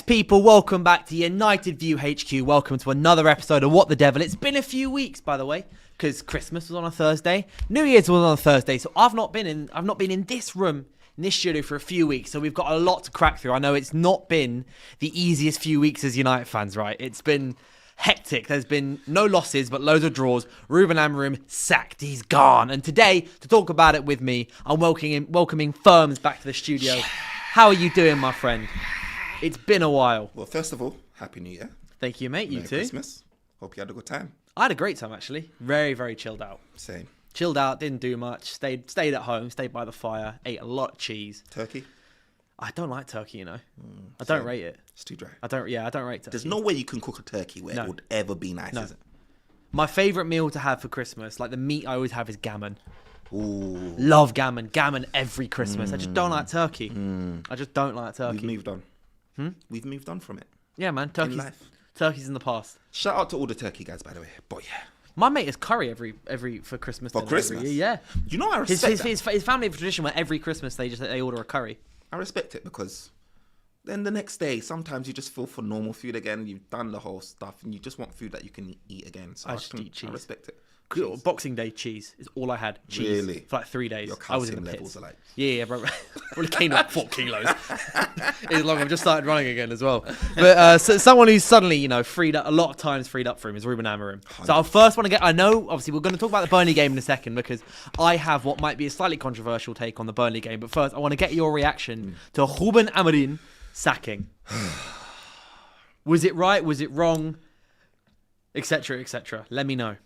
Yes, people, welcome back to United View HQ. Welcome to another episode of What the Devil. It's been a few weeks, by the way, because Christmas was on a Thursday, New Year's was on a Thursday, so I've not been in this room, in this studio for a few weeks, so we've got a lot to crack through. I know it's not been the easiest few weeks as United fans, right? It's been hectic. There's been no losses, but loads of draws. Ruben Amorim sacked. He's gone. And today, to talk about it with me, I'm welcoming Firms back to the studio. How are you doing, my friend? It's been a while. Well, first of all, Happy New Year. Thank you, mate. You Merry too. Christmas. Hope you had a good time. I had a great time, actually. Very, very chilled out. Same. Chilled out, didn't do much. Stayed at home, stayed by the fire, ate a lot of cheese. Turkey? I don't like turkey, you know. I don't rate it. It's too dry. I don't rate turkey. There's no way you can cook a turkey where it would ever be nice, is it? My favourite meal to have for Christmas, like the meat I always have, is gammon. Ooh. Love gammon. Gammon every Christmas. I just don't like turkey. I just don't like turkey. We've moved on. We've moved on from it. Yeah, man. In life. Turkey's in the past. Shout out to all the turkey guys, by the way. But yeah. My mate is curry every for Christmas. For Christmas? Every year, yeah. You know, I respect that. His family have a tradition where every Christmas they order a curry. I respect it because then the next day, sometimes you just feel for normal food again. You've done the whole stuff and you just want food that you can eat again. So I just eat cheese. I respect it. Cheese. Boxing Day cheese is all I had. Cheese. Really? For like 3 days. Your I was in calcium the levels pits. are like... Yeah, bro. Probably gained like 4 kilos. It's long. I've just started running again as well. But so someone who's suddenly, freed up, a lot of times freed up for him is Ruben Amorim. 100%. So I first want to I know, obviously, we're going to talk about the Burnley game in a second because I have what might be a slightly controversial take on the Burnley game. But first, I want to get your reaction to Ruben Amorim sacking. Was it right? Was it wrong? Etc. etc. Let me know.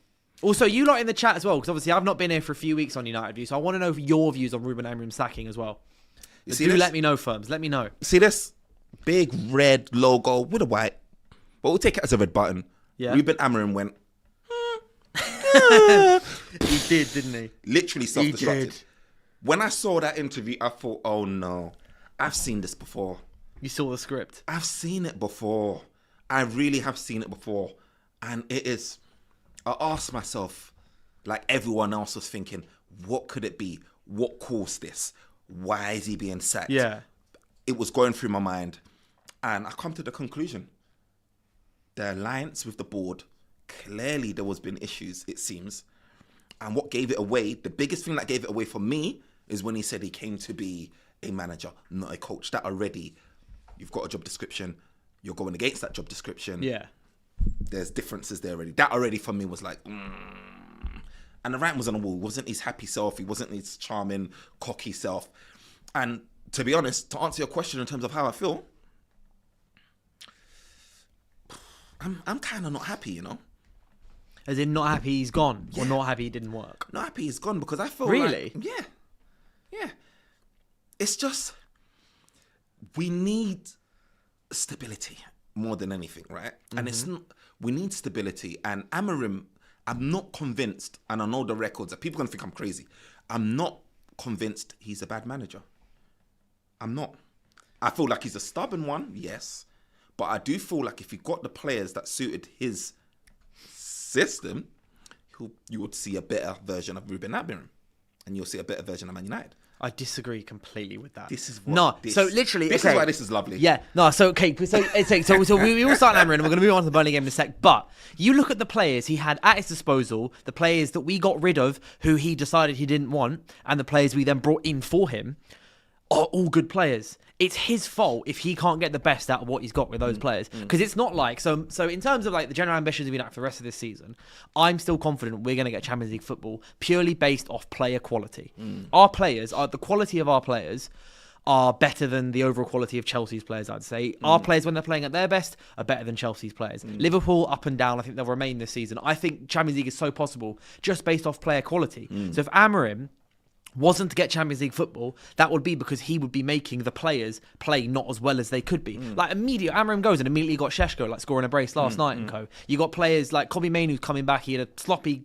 Also, you lot in the chat as well, because obviously I've not been here for a few weeks on United View, so I want to know your views on Ruben Amorim sacking as well. Let me know, Firms. Let me know. See this big red logo with a white, but we'll take it as a red button. Yeah. Ruben Amorim went. He did, didn't he? Literally self-destructed. He did. When I saw that interview, I thought, oh no, I've seen this before. You saw the script. I've seen it before. I really have seen it before. And it is... I asked myself, like everyone else was thinking, what could it be? What caused this? Why is he being sacked? Yeah. It was going through my mind. And I come to the conclusion. The alliance with the board, clearly there was been issues, it seems. And what gave it away, the biggest thing that gave it away for me is when he said he came to be a manager, not a coach. That already, you've got a job description. You're going against that job description. Yeah. There's differences there already. That already for me was like, And the writing was on the wall. He wasn't his happy self. He wasn't his charming, cocky self. And to be honest, to answer your question in terms of how I feel, I'm kind of not happy, you know? As in not happy he's gone, Yeah. or not happy he didn't work? Not happy he's gone because I feel Really? like... Yeah. It's just, we need stability more than anything, right? And it's not, we need stability. And Amorim, I'm not convinced, and I know the records, that people are going to think I'm crazy. I'm not convinced he's a bad manager. I'm not. I feel like he's a stubborn one, yes. But I do feel like if he got the players that suited his system, you would see a better version of Ruben Amorim. And you'll see a better version of Man United. I disagree completely with that. This is what so literally, this is why this is lovely. Yeah, no. So okay, so we all start Amorim, and we're going to move on to the Burnley game in a sec. But you look at the players he had at his disposal, the players that we got rid of, who he decided he didn't want, and the players we then brought in for him, are all good players. It's his fault if he can't get the best out of what he's got with those players. Because it's not like... So in terms of like the general ambitions of United for the rest of this season, I'm still confident we're going to get Champions League football purely based off player quality. Our players, the quality of our players are better than the overall quality of Chelsea's players, I'd say. Our players, when they're playing at their best, are better than Chelsea's players. Liverpool, up and down, I think they'll remain this season. I think Champions League is so possible just based off player quality. So if Amorim wasn't to get Champions League football, that would be because he would be making the players play not as well as they could be. Like Amorim goes and immediately got Šeško like scoring a brace last night and co. You got players like Kobbie Mainoo's coming back. He had a sloppy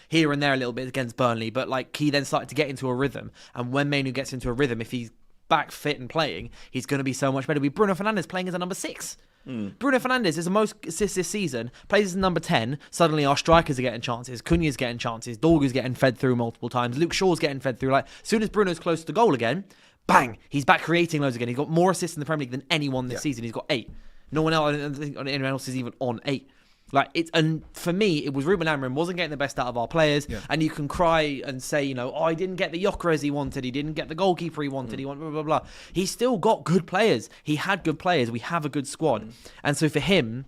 here and there a little bit against Burnley, but like he then started to get into a rhythm. And when Mainoo gets into a rhythm, if he's back fit and playing, he's going to be so much better. With Bruno Fernandes playing as a number 6. Bruno Fernandes is the most assists this season, plays as number 10. Suddenly our strikers are getting chances. Cunha's getting chances. Dorgu's getting fed through multiple times. Luke Shaw's getting fed through. Like, as soon as Bruno's close to goal again, bang, he's back creating loads again. He's got more assists in the Premier League than anyone this season. He's got 8. No one else, I don't think anyone else is even on 8. Like and for me, it was Ruben Amorim wasn't getting the best out of our players, and you can cry and say, oh, he didn't get the Gyökeres he wanted, he didn't get the goalkeeper he wanted, he wanted blah blah blah. He still got good players. He had good players. We have a good squad, and so for him.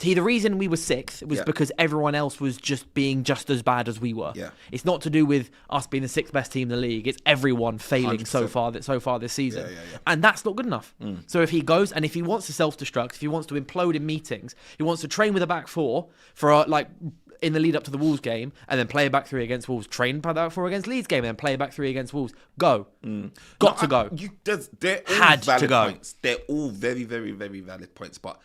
The reason we were 6th was because everyone else was being just as bad as we were. Yeah. It's not to do with us being the 6th best team in the league. It's everyone failing 100%. so far this season. And that's not good enough. So if he goes and if he wants to self-destruct, if he wants to implode in meetings, he wants to train with a back 4 for in the lead up to the Wolves game and then play a back 3 against Wolves, train by back 4 against Leeds game and then play a back 3 against Wolves. Go. Got to go. They're all Had valid to go. Points. They're all very, very, very valid points. But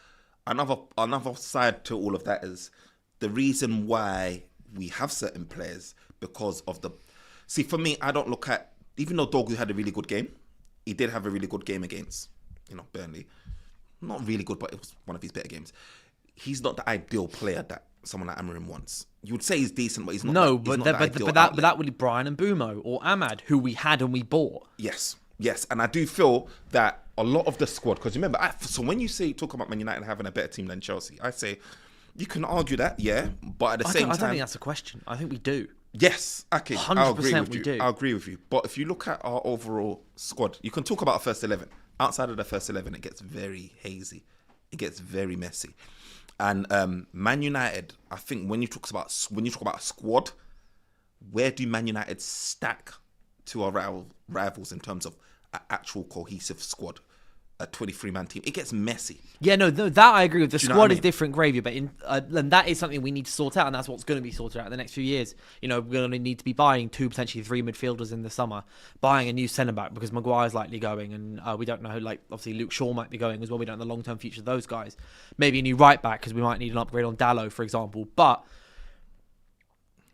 another side to all of that is the reason why we have certain players because of the... See, for me, I don't look at... Even though Dogu had a really good game, he did have a really good game against, Burnley. Not really good, but it was one of his better games. He's not the ideal player that someone like Amorim wants. You would say he's decent, but he's not. No, but that would be Brian and Bumo or Ahmad, who we had and we bought. Yes, and I do feel that a lot of the squad, because remember, so when you talk about Man United having a better team than Chelsea, I say you can argue that, yeah, but at the same time, I don't think that's a question. I think we do. Yes, okay, 100% we do. I agree with you. But if you look at our overall squad, you can talk about our first 11. Outside of the first 11, it gets very hazy. It gets very messy. And Man United, I think when you talk about a squad, where do Man United stack to our rivals in terms of an actual cohesive squad? A 23-man team, it gets messy. Yeah, no, that I agree with. The squad is different gravy, but and that is something we need to sort out, and that's what's going to be sorted out in the next few years. We're going to need to be buying 2, potentially 3 midfielders in the summer, buying a new centre-back because Maguire's likely going, and we don't know, obviously Luke Shaw might be going as well. We don't know the long-term future of those guys. Maybe a new right-back because we might need an upgrade on Dalot, for example, but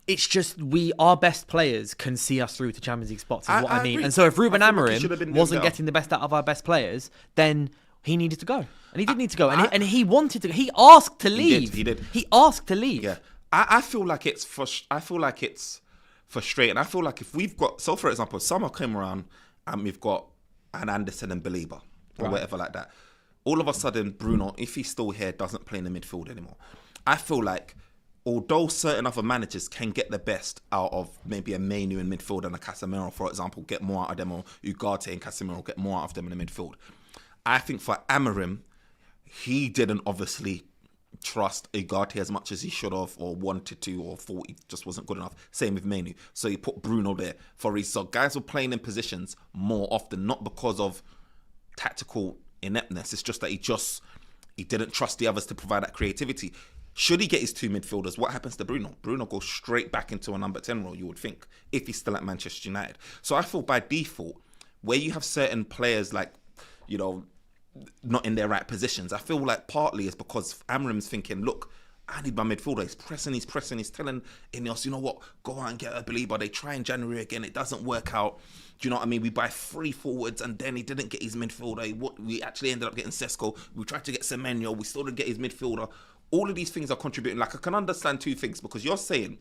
it's just our best players can see us through to Champions League spots is what I mean. Agree. And so if Ruben Amorim wasn't getting the best out of our best players, then he needed to go. And he did need to go. And he wanted to. He asked to leave. He did. He asked to leave. Yeah. I feel like it's frustrating. I feel like if we've got... So, for example, summer came around and we've got an Anderson and Belieber or whatever like that. All of a sudden, Bruno, if he's still here, doesn't play in the midfield anymore. I feel like although certain other managers can get the best out of maybe a Mainu in midfield and a Casemiro, for example, get more out of them, or Ugarte and Casemiro get more out of them in the midfield. I think for Amorim, he didn't obviously trust Ugarte as much as he should have or wanted to or thought he just wasn't good enough. Same with Mainu. So he put Bruno there for his... So guys were playing in positions more often, not because of tactical ineptness. It's just that he didn't trust the others to provide that creativity. Should he get his 2 midfielders, what happens to Bruno? Bruno goes straight back into a number 10 role, you would think, if he's still at Manchester United. So I feel by default, where you have certain players like, not in their right positions, I feel like partly it's because Amorim's thinking, look, I need my midfielder. He's pressing. He's telling Ineos, you know what, go out and get a Belieber. They try in January again. It doesn't work out. Do you know what I mean? We buy 3 forwards and then he didn't get his midfielder. We actually ended up getting Sesko. We tried to get Semenyo. We still didn't get his midfielder. All of these things are contributing. Like, I can understand 2 things because you're saying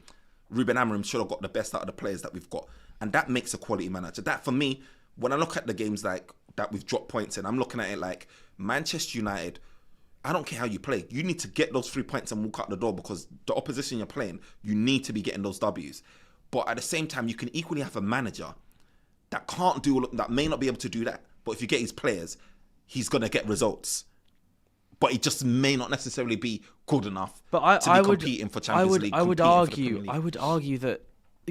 Ruben Amorim should have got the best out of the players that we've got. And that makes a quality manager. That, for me, when I look at the games like that we've dropped points in, I'm looking at it like Manchester United, I don't care how you play. You need to get those 3 points and walk out the door because the opposition you're playing, you need to be getting those W's. But at the same time, you can equally have a manager that can't do, that may not be able to do that. But if you get his players, he's going to get results. But he just may not necessarily be good enough to be competing for Champions League. I would argue that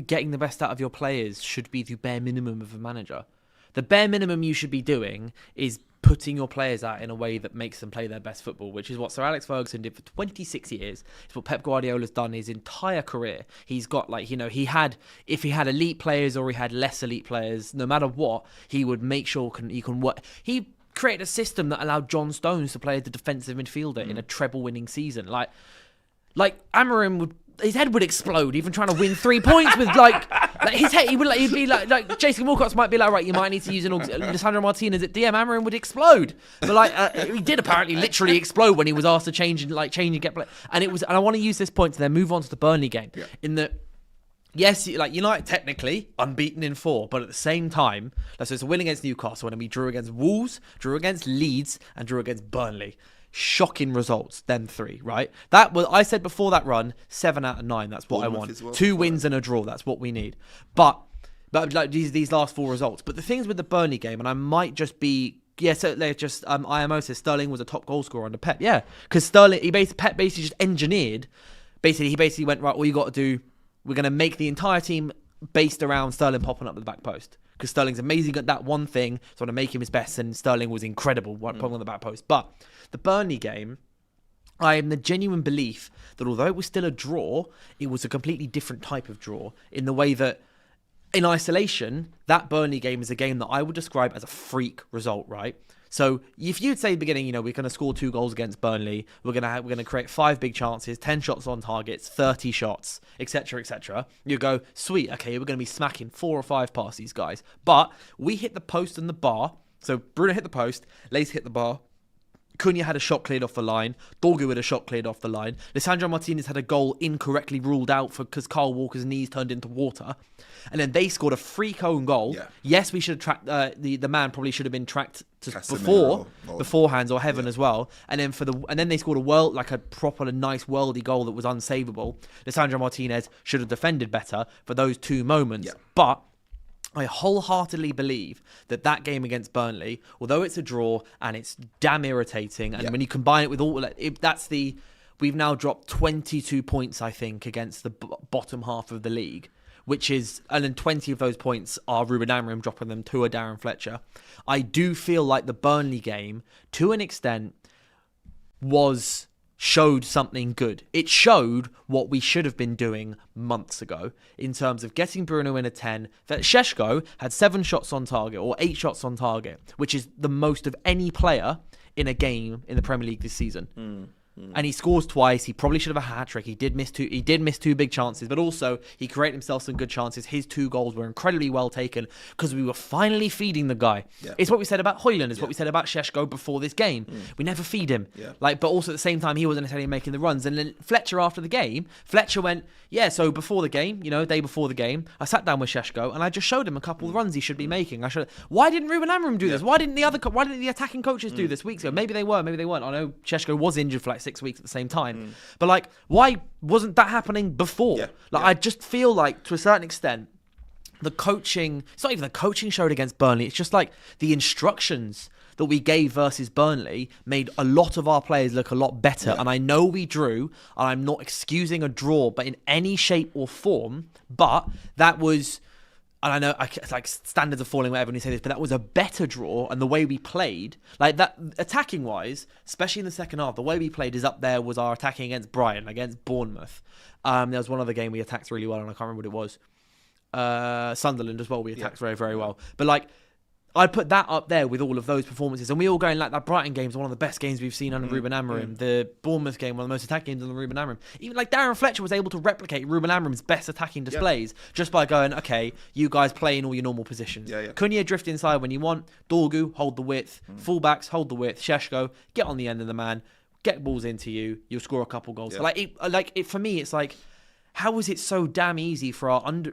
getting the best out of your players should be the bare minimum of a manager. The bare minimum you should be doing is putting your players out in a way that makes them play their best football, which is what Sir Alex Ferguson did for 26 years. It's what Pep Guardiola's done his entire career. He's got if he had elite players or he had less elite players, no matter what, he would make sure he can work. He created a system that allowed John Stones to play as the defensive midfielder in a treble-winning season. Like Amorim his head would explode even trying to win 3 points with his head. He'd be like Jason Wilcox might be like, right, you might need to use Lisandro Martinez at DM. Amorim would explode, but he did apparently literally explode when he was asked to change and get play. And I want to use this point to then move on to the Burnley game. Yeah. In that, yes, United technically unbeaten in 4, but at the same time, so it's a win against Newcastle and we drew against Wolves, drew against Leeds, and drew against Burnley. shocking results, them 3, right? That was, I said before that run, 7 out of 9. That's what Bournemouth I as well want. 2 before wins and a draw. That's what we need. But like these last 4 results. But the things with the Burnley game, and I might just be. Yeah, so they just IMO says Sterling was a top goal scorer under Pep. Yeah, because Pep basically just engineered. He basically went, right, all you got to do, we're going to make the entire team based around Sterling popping up at the back post. Because Sterling's amazing at that one thing, so to make him his best, and Sterling was incredible popping on the back post. But the Burnley game, I am the genuine belief that although it was still a draw, it was a completely different type of draw in the way that in isolation, that Burnley game is a game that I would describe as a freak result, right? So if you'd say at the beginning, you know, we're going to score 2 goals against Burnley, we're going to create 5 big chances, 10 shots on targets, 30 shots, etc., etc. You go, sweet, okay, we're going to be smacking 4 or 5 past these guys. But we hit the post and the bar. So Bruno hit the post, Lacey hit the bar. Cunha had a shot cleared off the line. Dorgu had a shot cleared off the line. Lisandro Martinez had a goal incorrectly ruled out because Kyle Walker's knees turned into water. And then they scored a freak own goal. Yeah. Yes, we should have tracked the man probably should have been tracked to beforehand or Heaven as well. And then they scored a proper nice worldy goal that was unsavable. Lisandro Martinez should have defended better for those 2 moments. Yeah. But I wholeheartedly believe that game against Burnley, although it's a draw and it's damn irritating, and when you combine it with all, we've now dropped 22 points, I think, against the bottom half of the league, and then 20 of those points are Ruben Amorim dropping them to a Darren Fletcher. I do feel like the Burnley game, to an extent, showed something good. It showed what we should have been doing months ago in terms of getting Bruno in a 10. That Šeško had 7 shots on target or 8 shots on target, which is the most of any player in a game in the Premier League this season. And he scores twice. He probably should have a hat-trick. He did miss 2 big chances, but also he created himself some good chances. His 2 goals were incredibly well taken because we were finally feeding the guy. Yeah. It's what we said about Højlund. It's what we said about Šeško before this game. We never feed him. Yeah. But also at the same time, he wasn't necessarily making the runs. And then Fletcher after the game, went, so before the game, day before the game, I sat down with Šeško and I just showed him a couple of runs he should be making. Why didn't Ruben Amorim do this? Why didn't the attacking coaches do this weeks ago? Maybe they were, maybe they weren't. I know Šeško was injured for 6 weeks at the same time. But why wasn't that happening before? I just feel like to a certain extent the coaching, it's not even the coaching showed against Burnley, it's just the instructions that we gave versus Burnley made a lot of our players look a lot better. And I know we drew, and I'm not excusing a draw but in any shape or form, but that was, and I know standards are falling, whatever, when you say this, but that was a better draw, and the way we played, that attacking wise, especially in the second half, the way we played is up there was our attacking against Brighton, against Bournemouth. There was one other game we attacked really well, and I can't remember what it was. Sunderland as well, we attacked very, very well. But I'd put that up there with all of those performances. And we all going that Brighton game is one of the best games we've seen under Ruben Amorim. The Bournemouth game, one of the most attacking games under Ruben Amorim. Even Darren Fletcher was able to replicate Ruben Amorim's best attacking displays just by going, okay, you guys play in all your normal positions. Cunha drift inside when you want. Dorgu, hold the width. Fullbacks, hold the width. Šeško, get on the end of the man. Get balls into you. You'll score a couple goals. For me, it's how is it so damn easy for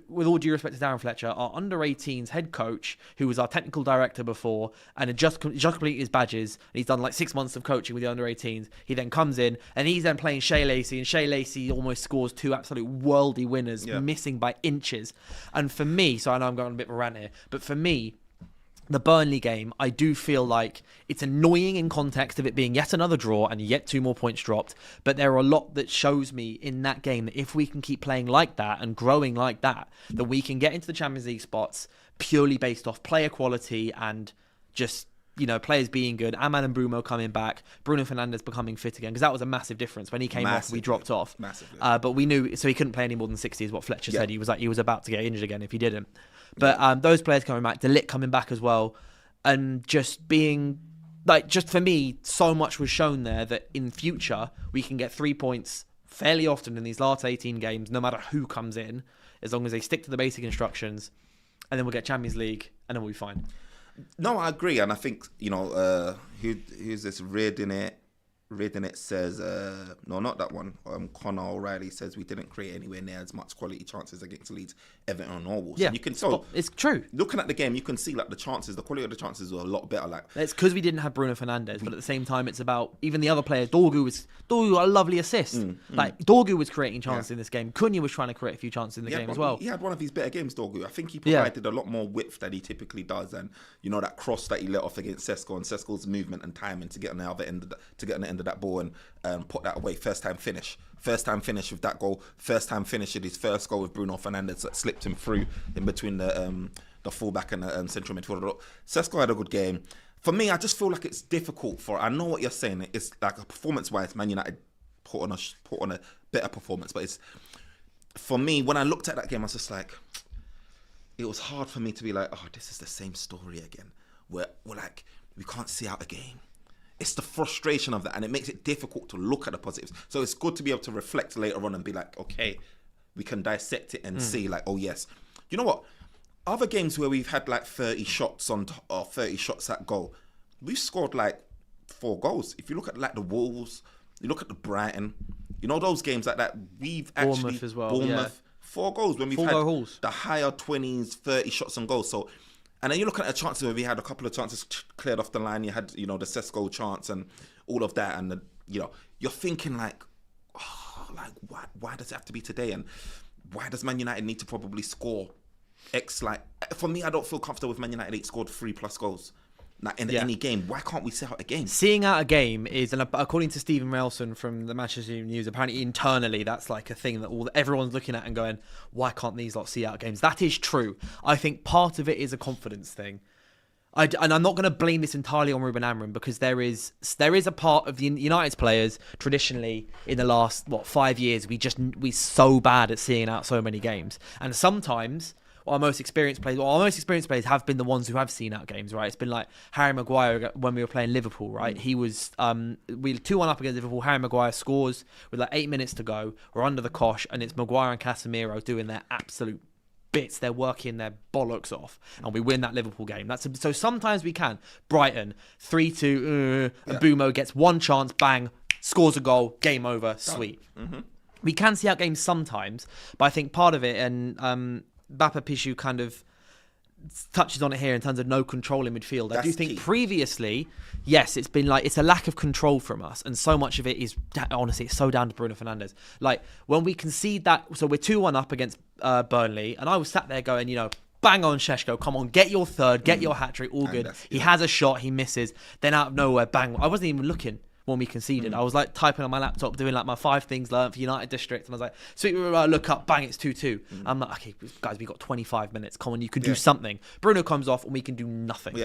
with all due respect to Darren Fletcher, our under-18s head coach, who was our technical director before, and had just completed his badges, and he's done 6 months of coaching with the under-18s. He then comes in, and he's then playing Shea Lacey, and Shea Lacey almost scores 2 absolute worldy winners, missing by inches. And for me, so I know I'm going on a bit of a rant here, but for me, the Burnley game, I do feel like it's annoying in context of it being yet another draw and yet 2 more points dropped. But there are a lot that shows me in that game that if we can keep playing like that and growing like that, that we can get into the Champions League spots purely based off player quality and just, players being good. Aman and Bruno coming back, Bruno Fernandes becoming fit again, because that was a massive difference. When he came off, we dropped off. Massively. But we knew, so he couldn't play any more than 60 is what Fletcher said. He was about to get injured again if he didn't. But those players coming back, De Ligt coming back as well, and just being, just for me, so much was shown there that in future, we can get 3 points fairly often in these last 18 games, no matter who comes in, as long as they stick to the basic instructions, and then we'll get Champions League, and then we'll be fine. No, I agree, and I think, who's this Reardon it? Reading it says, no, not that one. Connor O'Reilly says we didn't create anywhere near as much quality chances against Leeds, Everton, or Wolves. Yeah, And you can tell. it's true. Looking at the game, you can see like the quality of the chances were a lot better. Like It's because we didn't have Bruno Fernandes, but at the same time, it's about even the other players. Dorgu got a lovely assist. Like Dorgu was creating chances in this game. Cunha was trying to create a few chances in the game as well. He had one of his better games, Dorgu. I think he provided a lot more width than he typically does, and you know that cross that he let off against Sesko, and Sesko's movement and timing to get on the other end to get on the end of that ball and put that away. First time finish with that goal. First time finish with his first goal with Bruno Fernandes that slipped him through in between the fullback and the central midfielder. Sesko had a good game. For me, I just feel like it's difficult I know what you're saying. It's like a performance-wise, Man United put on a better performance, but it's for me when I looked at that game, I was just like, it was hard for me to be like, oh, this is the same story again. We're like, we can't see out a game. It's the frustration of that, and it makes it difficult to look at the positives. So it's good to be able to reflect later on and be like, okay, we can dissect it and see like, oh yes. You know what? Other games where we've had like 30 shots or 30 shots at goal, we've scored like 4 goals. If you look at like the Wolves, you look at the Brighton, you know those games like that, we've actually... Bournemouth as well, Bournemouth, 4 goals when we've 4 had goals. the higher 20s, 30 shots on goal. So... And then you're looking at the chances where we had a couple of chances cleared off the line. You had, you know, the Sesko chance and all of that. And, you know, you're thinking like, oh, like, why does it have to be today? And why does Man United need to probably score X? Like, for me, I don't feel comfortable with Man United 8 scored 3+ goals. Like in any game, why can't we see out a game? Seeing out a game is, and according to Stephen Railson from the Manchester United News, apparently internally that's like a thing that everyone's looking at and going, why can't these lot see out games? That is true. I think part of it is a confidence thing. And I'm not going to blame this entirely on Ruben Amorim, because there is a part of the United's players traditionally in the last 5 years we're so bad at seeing out so many games, and sometimes our most experienced players have been the ones who have seen out games, right? It's been like Harry Maguire when we were playing Liverpool, right? He was we were 2-1 up against Liverpool. Harry Maguire scores with like 8 minutes to go. We're under the cosh, and it's Maguire and Casemiro doing their absolute bits. They're working their bollocks off, and we win that Liverpool game. So sometimes we can. Brighton 3-2, and Bumo gets one chance, bang, scores a goal, game over, sweet. We can see out games sometimes, but I think part of it, and Bapa Pishu kind of touches on it here in terms of no control in midfield. I do think previously, yes, it's been like, it's a lack of control from us, and so much of it is, honestly, it's so down to Bruno Fernandes. Like when we concede that, so we're 2-1 up against Burnley, and I was sat there going, you know, bang on Šeško, come on, get your third, get your hat-trick, all good. He has a shot, he misses, then out of nowhere, bang. I wasn't even looking when we conceded. I was like typing on my laptop, doing like my 5 things learned for United District, and I was like, sweet, look up, bang, it's 2-2. I'm like, okay, guys, we got 25 minutes. Come on, you can do something. Bruno comes off, and we can do nothing.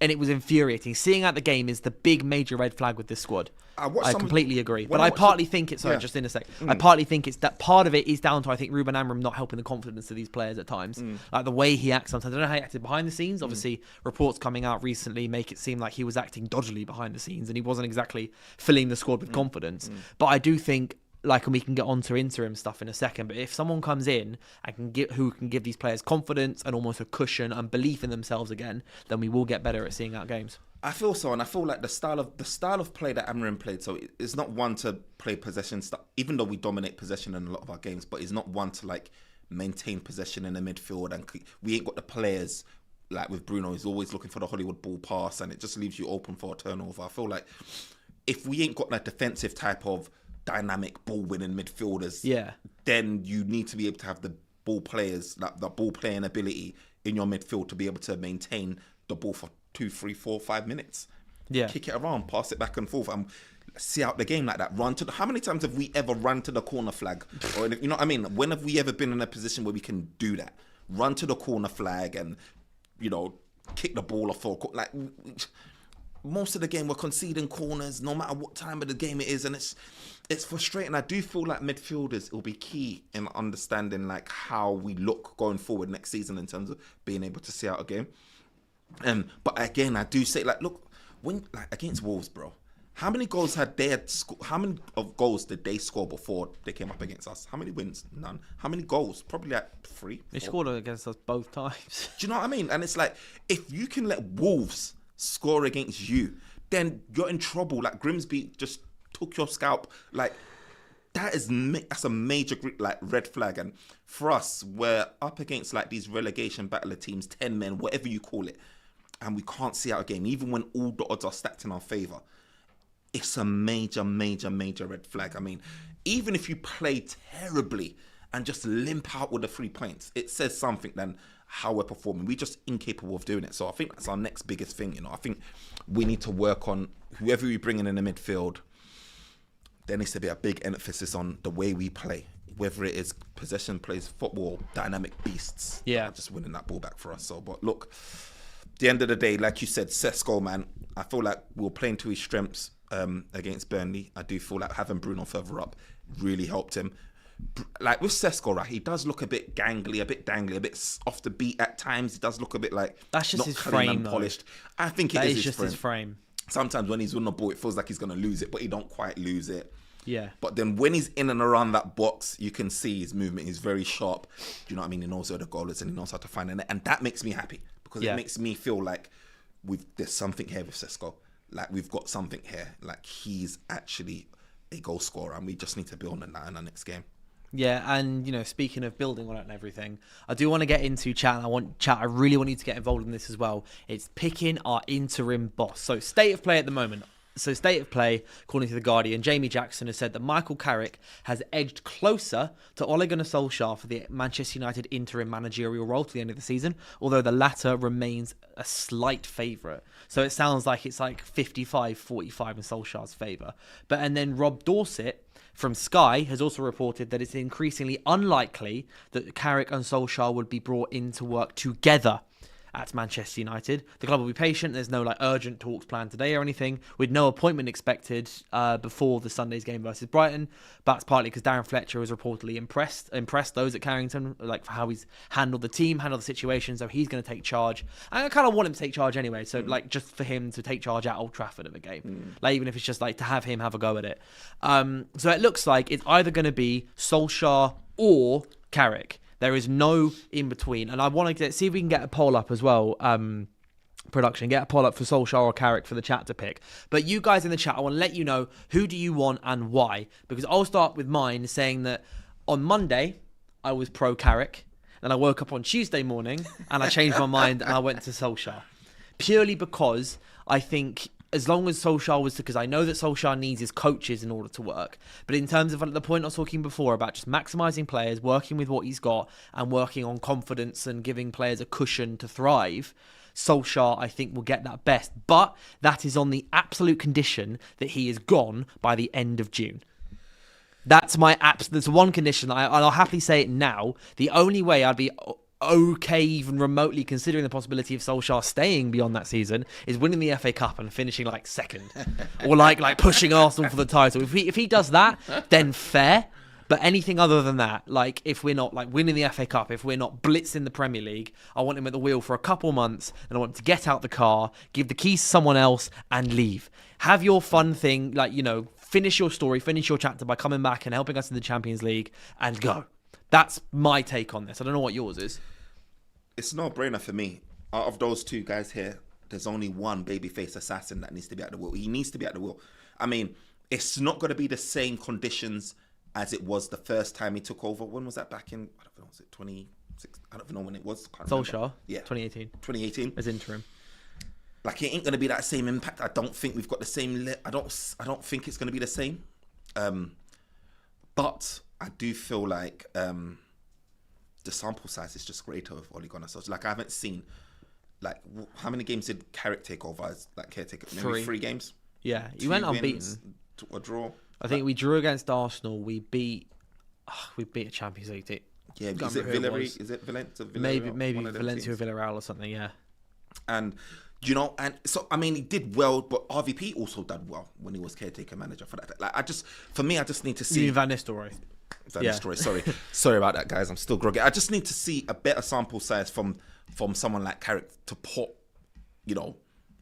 And it was infuriating. Seeing out the game is the big major red flag with this squad. I completely agree. But I partly think it's, sorry, just in a sec. I partly think it's that part of it is down to, I think, Ruben Amorim not helping the confidence of these players at times. Like the way he acts sometimes. I don't know how he acted behind the scenes. Obviously, reports coming out recently make it seem like he was acting dodgily behind the scenes, and he wasn't exactly filling the squad with confidence. But I do think, like, and we can get on to interim stuff in a second, but if someone comes in and who can give these players confidence and almost a cushion and belief in themselves again, then we will get better at seeing out games. I feel so, and I feel like the style of play that Amorim played, so it's not one to play possession stuff, even though we dominate possession in a lot of our games, but it's not one to like maintain possession in the midfield, and we ain't got the players like with Bruno. He's always looking for the Hollywood ball pass, and it just leaves you open for a turnover. I feel like if we ain't got that defensive type of dynamic ball winning midfielders, then you need to be able to have the ball players, like the ball playing ability in your midfield to be able to maintain the ball for 2, 3, 4, 5 minutes. Kick it around, pass it back and forth, and see out the game like that. How many times have we ever run to the corner flag? Or, you know what I mean? When have we ever been in a position where we can do that? Run to the corner flag and, you know, kick the ball off. Like, most of the game we're conceding corners no matter what time of the game it is, and it's frustrating. I do feel like midfielders will be key in understanding like how we look going forward next season in terms of being able to see out a game. But again, I do say, like, look, when like against Wolves, bro, how many goals how many of goals did they score before they came up against us? How many wins? None. How many goals? Probably like 3. 4. They scored against us both times. Do you know what I mean? And it's like, if you can let Wolves score against you, then you're in trouble. Like Grimsby just took your scalp. Like, that's a major like red flag. And for us, we're up against like these relegation battler teams, 10 men, whatever you call it, and we can't see out a game, even when all the odds are stacked in our favour. It's a major, major, major red flag. I mean, even if you play terribly and just limp out with the 3 points, it says something then how we're performing. We're just incapable of doing it. So I think that's our next biggest thing. You know, I think we need to work on whoever we bring in the midfield. There needs to be a big emphasis on the way we play, whether it is possession plays, football, dynamic beasts. Yeah, just winning that ball back for us. So, but look, at the end of the day, like you said, Sesko, man, I feel like we were playing to his strengths against Burnley. I do feel like having Bruno further up really helped him. Like with Sesko, right, he does look a bit gangly, a bit dangly, a bit off the beat at times. He does look a bit like that's just not his clean frame, and polished. I think it is just his frame. Sometimes when he's on the ball, it feels like he's going to lose it, but he don't quite lose it. Yeah. But then when he's in and around that box, you can see his movement is very sharp. Do you know what I mean? He knows where the goal is and he knows how to find it. And that makes me happy because it makes me feel like there's something here with Sesko. Like we've got something here. Like he's actually a goal scorer and we just need to build on that in our next game. Yeah, and you know, speaking of building on it and everything, I do want to get into chat. And I really want you to get involved in this as well. It's picking our interim boss. So state of play at the moment. So state of play, according to The Guardian, Jamie Jackson has said that Michael Carrick has edged closer to Ole Gunnar Solskjær for the Manchester United interim managerial role to the end of the season, although the latter remains a slight favourite. So it sounds like it's like 55-45 in Solskjaer's favour. And then Rob Dorset from Sky has also reported that it's increasingly unlikely that Carrick and Solskjær would be brought in to work together at Manchester United. The club will be patient. There's no urgent talks planned today or anything, with no appointment expected before the Sunday's game versus Brighton. But that's partly because Darren Fletcher was reportedly impressed those at Carrington, like for how he's handled the team, handled the situation. So he's going to take charge. And I kind of want him to take charge anyway. So just for him to take charge at Old Trafford of a game, even if it's just to have him have a go at it. So it looks like it's either going to be Solskjær or Carrick. There is no in between. And I want to see if we can get a poll up as well. Production, get a poll up for Solskjær or Carrick for the chat to pick. But you guys in the chat, I want to let you know who do you want and why. Because I'll start with mine saying that on Monday, I was pro Carrick. Then I woke up on Tuesday morning and I changed my mind and I went to Solskjær. Purely because I think as long as Solskjær was, because I know that Solskjær needs his coaches in order to work. But in terms of the point I was talking before about just maximising players, working with what he's got and working on confidence and giving players a cushion to thrive, Solskjær, I think, will get that best. But that is on the absolute condition that he is gone by the end of June. That's there's one condition, and I'll happily say it now. The only way I'd be okay even remotely considering the possibility of Solskjær staying beyond that season is winning the FA Cup and finishing second or like pushing Arsenal for the title. If he does that, then fair. But anything other than that, if we're not winning the FA Cup, if we're not blitzing the Premier League, I want him at the wheel for a couple months and I want him to get out the car, give the keys to someone else and leave. Have your fun thing, finish your story, finish your chapter by coming back and helping us in the Champions League and go. That's my take on this. I don't know what yours is. It's no brainer for me. Out of those two guys here, there's only one babyface assassin that needs to be at the wheel. He needs to be at the wheel. I mean, it's not going to be the same conditions as it was the first time he took over. When was that back in, I don't know, was it 26? I don't know when it was. Solskjær? Yeah. 2018. 2018. As interim. It ain't going to be that same impact. I don't think we've got the same... I don't think it's going to be the same. But I do feel like the sample size is just greater with Ole Gunnar Solskjær. I haven't seen how many games did Carrick take over as caretaker? Maybe 3 games. Yeah, he went unbeaten. A draw. I think we drew against Arsenal. We beat a Champions League team. Yeah, is it Villarreal? Is it Valencia? Maybe Valencia or Villarreal or something. Yeah. And he did well, but RVP also did well when he was caretaker manager for that. I just need to see. You mean Van Nistelrooy? Sorry about that, guys. I'm still groggy. I just need to see a better sample size from someone like Carrick to put,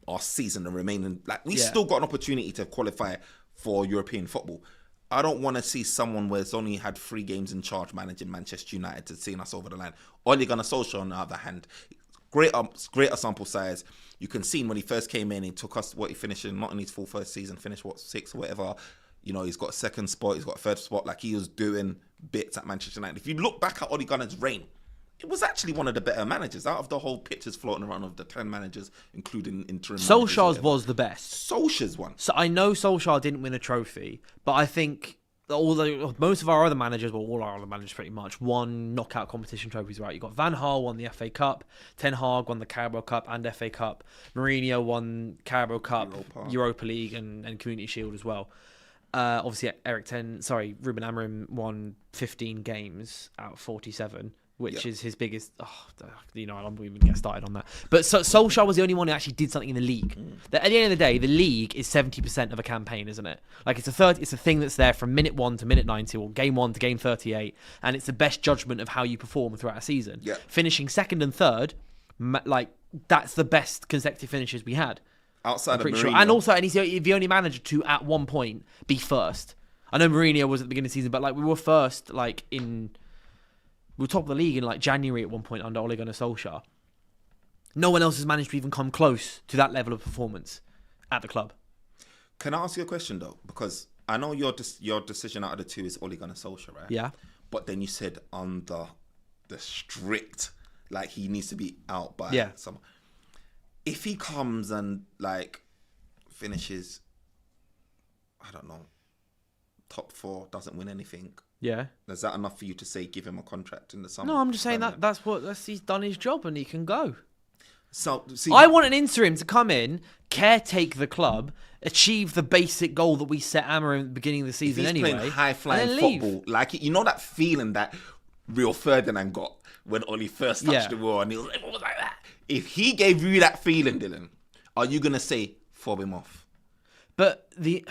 our season and remaining. We still got an opportunity to qualify for European football. I don't want to see someone where's only had 3 games in charge managing Manchester United to seeing us over the line. Ole Gunnar Solskjær, on the other hand, greater sample size. You can see when he first came in, he took us he finished in not in his full first season, finished 6th or whatever. You know, he's got a second spot, he's got a third spot. Like, he was doing bits at Manchester United. If you look back at Ole Gunnar's reign, it was actually one of the better managers out of the whole pictures floating around of the 10 managers, including interim managers. Solskjaer's was the best. Solskjaer's one. So I know Solskjaer didn't win a trophy, but I think although most of our other managers, well, all our other managers pretty much, won knockout competition trophies, right? You got Van Gaal won the FA Cup, Ten Hag won the Carabao Cup and FA Cup, Mourinho won Carabao Cup, Europa League and Community Shield as well. Obviously, Ruben Amorim won 15 games out of 47. Which is his biggest. I won't even get started on that. But Solskjaer was the only one who actually did something in the league. At the end of the day, the league is 70% of a campaign, isn't it? Like it's a thing that's there from minute 1 to minute 90, or game 1 to game 38, and it's the best judgment of how you perform throughout a season. Yeah. Finishing second and third, like that's the best consecutive finishes we had. Outside of Mourinho. Sure. And also, he's the only manager to at one point be first. I know Mourinho was at the beginning of the season, but like we were first, we were top of the league in like January at one point under Ole Gunnar Solskjær. No one else has managed to even come close to that level of performance at the club. Can I ask you a question though? Because I know your decision out of the two is Ole Gunnar Solskjær, right? Yeah. But then you said under the strict, like he needs to be out by someone. If he comes and like finishes, I don't know, top 4, doesn't win anything. Yeah. Is that enough for you to say give him a contract in the summer? No, I'm just saying that's he's done his job and he can go. So see, I want an interim to come in, caretake the club, achieve the basic goal that we set Amorim at the beginning of the season anyway. Playing high-flying football, like you know that feeling that Rio Ferdinand got when Oli first touched the ball and he was like that. If he gave you that feeling, Dylan, are you gonna say fob him off? But the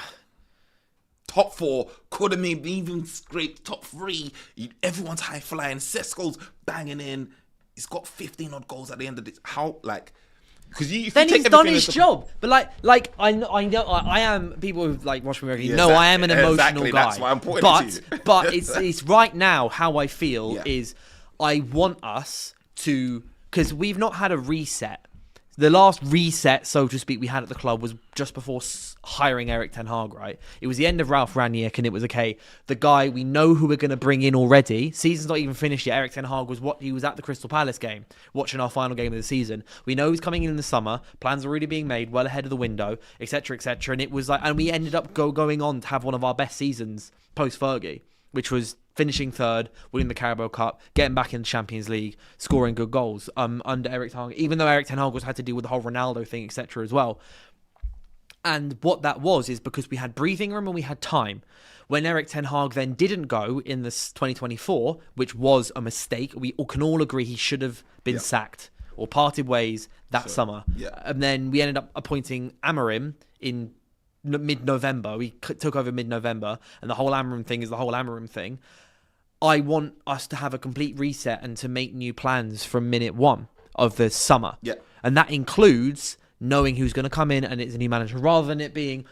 top 4 could have maybe even scraped top 3. Everyone's high flying. Sesko's banging in. He's got 15 odd goals at the end of this. How because he's done his job. But I know I am people who like watch me regularly. No, I am an emotional guy. That's why I'm pointing to you. But it's right now how I feel is I want us to, because we've not had a reset. The last reset, so to speak, we had at the club was just before hiring Erik ten Hag, right? It was the end of Ralf Rangnick, and it was, okay, the guy, we know who we're going to bring in already. Season's not even finished yet. Erik ten Hag he was at the Crystal Palace game, watching our final game of the season. We know he's coming in the summer. Plans are already being made, well ahead of the window, etc., etc. And it was like, and we ended up going on to have one of our best seasons post-Fergie, which was finishing third, winning the Carabao Cup, getting back in the Champions League, scoring good goals under Erik ten Hag, even though Erik ten Hag had to deal with the whole Ronaldo thing, etc. as well. And what that was is because we had breathing room and we had time. When Erik ten Hag then didn't go in this 2024, which was a mistake, we can all agree he should have been sacked or parted ways that summer. Yeah. And then we ended up appointing Amorim in mid-November. We took over mid-November, and the whole Amorim thing is the whole Amorim thing. I want us to have a complete reset and to make new plans from minute 1 of the summer. Yeah. And that includes knowing who's going to come in and it's a new manager, rather than it being,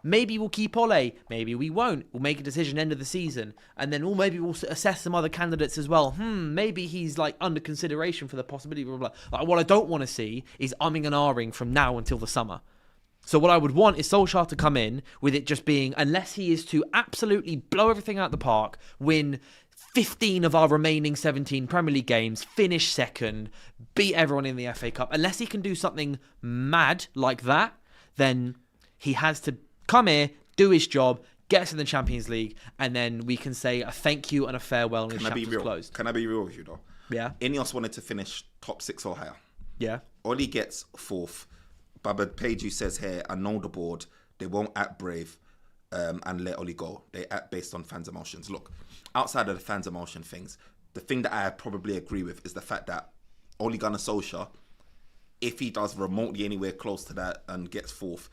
maybe we'll keep Ole, maybe we won't. We'll make a decision end of the season. And then, maybe we'll assess some other candidates as well. Maybe he's like under consideration for the possibility, blah, blah, blah. Like, what I don't want to see is umming and ahhing from now until the summer. So what I would want is Solskjær to come in with it just being, unless he is to absolutely blow everything out the park, win 15 of our remaining 17 Premier League games, finish second, beat everyone in the FA Cup. Unless he can do something mad like that, then he has to come here, do his job, get us in the Champions League, and then we can say a thank you and a farewell and his chapter's closed. Can I be real with you though? Yeah. Ineos wanted to finish top 6 or higher. Yeah. Oli gets 4th. Baba Page says here, I know the board, they won't act brave and let Oli go. They act based on fans' emotions. Look, outside of the fans' emotion things, the thing that I probably agree with is the fact that Ole Gunnar Solskjær, if he does remotely anywhere close to that and gets 4th,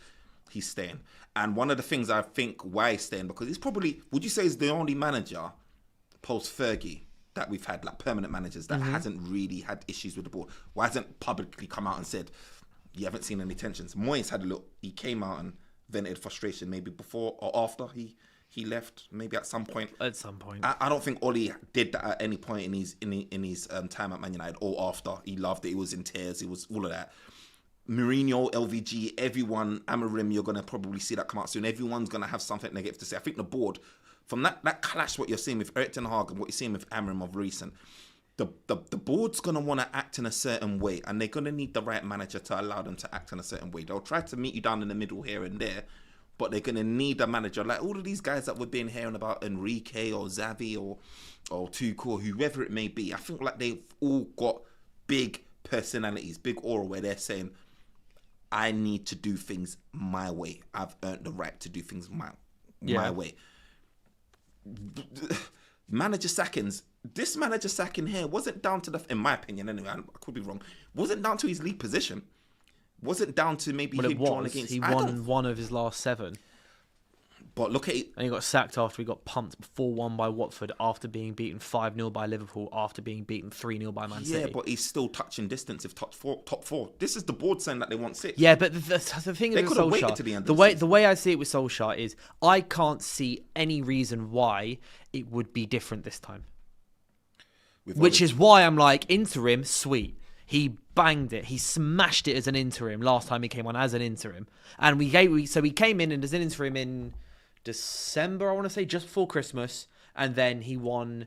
he's staying. And one of the things I think why he's staying, because he's probably, would you say he's the only manager post-Fergie that we've had, like permanent managers, that hasn't really had issues with the board? Why hasn't publicly come out and said, you haven't seen any tensions? Moyes had a look. He came out and vented frustration maybe before or after he left, maybe at some point. At some point. I don't think Oli did that at any point in his time at Man United or after. He loved it. He was in tears. He was all of that. Mourinho, LVG, everyone, Amorim, you're going to probably see that come out soon. Everyone's going to have something negative to say. I think the board, from that clash, what you're seeing with Erik ten Hag and what you're seeing with Amorim of recent, the board's going to want to act in a certain way, and they're going to need the right manager to allow them to act in a certain way. They'll try to meet you down in the middle here and there, but they're going to need a manager. Like all of these guys that we've been hearing about, Enrique or Xavi or Tuchel or whoever it may be, I think like they've all got big personalities, big aura where they're saying, I need to do things my way. I've earned the right to do things my way. Manager sackings. This manager sacking here wasn't down to in my opinion anyway, I could be wrong, wasn't down to his league position. Wasn't down to maybe him drawn against... He won one of his last 7. But look at it. And he got sacked after he got pumped 4-1 by Watford, after being beaten 5-0 by Liverpool, after being beaten 3-0 by Man City. Yeah, but he's still touching distance of top four. This is the board saying that they want 6. Yeah, but the thing they with could have Solskjær, waited to the end of the season. The way I see it with Solskjær is I can't see any reason why it would be different this time. Which is why I'm like, interim, sweet. He banged it. He smashed it as an interim last time he came on as an interim. And he came in and as an interim in December, I want to say, just before Christmas. And then he won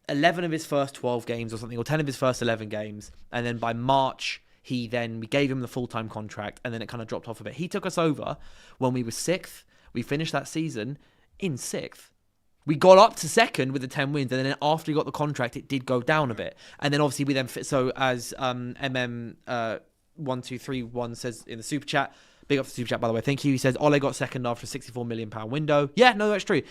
11 of his first 12 games or something, or 10 of his first 11 games. And then by March, we gave him the full-time contract, and then it kind of dropped off a bit. He took us over when we were 6th. We finished that season in 6th. We got up to 2nd with the 10 wins, and then after he got the contract, it did go down a bit. And then obviously we then as MM1231 says in the super chat, big up for the super chat by the way, thank you. He says Ole got 2nd after a £64 million window. Yeah, no, that's true.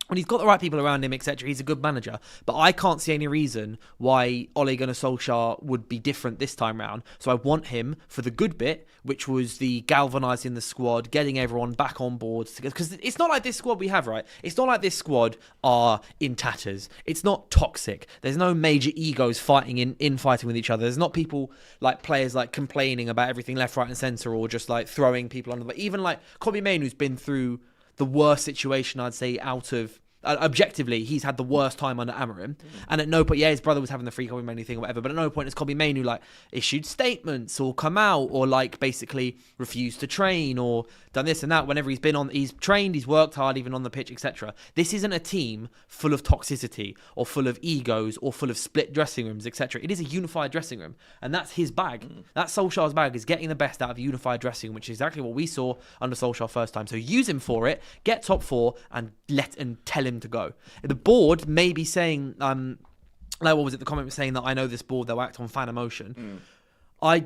When he's got the right people around him, etc., he's a good manager. But I can't see any reason why Ole Gunnar Solskjær would be different this time round. So I want him for the good bit, which was the galvanising the squad, getting everyone back on board. Because it's not like this squad we have, right? It's not like this squad are in tatters. It's not toxic. There's no major egos fighting infighting with each other. There's not people like players like complaining about everything left, right, and centre, or just like throwing people under. But even like Kobbie Mainoo, who's been through the worst situation, I'd say, out of... objectively, he's had the worst time under Amorim. And at no point, his brother was having the free Kobbie Mainoo thing or whatever, but at no point has Kobbie Mainoo like issued statements or come out or like basically refused to train or done this and that. Whenever he's trained, he's worked hard, even on the pitch, etc. This isn't a team full of toxicity or full of egos or full of split dressing rooms, etc. It is a unified dressing room, and that's his bag. That's Solskjaer's bag, is getting the best out of a unified dressing room, which is exactly what we saw under Solskjaer first time. So use him for it, get top 4, and tell him to go. The board may be saying, like what was it? The comment was saying that I know this board, they'll act on fan emotion. I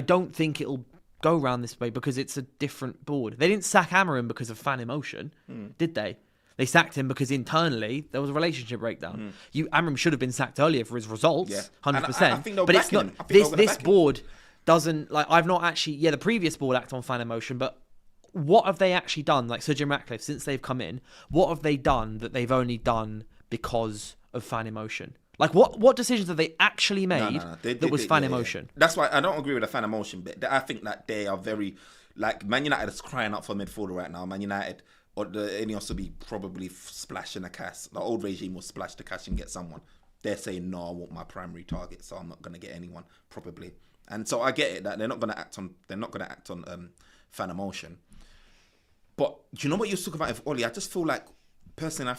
don't think it'll go around this way because it's a different board. They didn't sack Amorim because of fan emotion, did they? They sacked him because internally there was a relationship breakdown. Amorim should have been sacked earlier for his results, 100%. I think but it's not. This board doesn't like. I've not actually. Yeah, the previous board acted on fan emotion, but what have they actually done? Like Sir Jim Ratcliffe, since they've come in, what have they done that they've only done because of fan emotion? Like what decisions have they actually made that was fan emotion? Yeah. That's why I don't agree with the fan emotion bit. I think that they are very, like, Man United is crying out for a midfielder right now. Man United, or the Ineos will be probably splashing the cash. The old regime will splash the cash and get someone. They're saying, no, I want my primary target, so I'm not going to get anyone, probably. And so I get it that they're not going to act on fan emotion. But do you know what you're talking about with Oli? I just feel like, personally,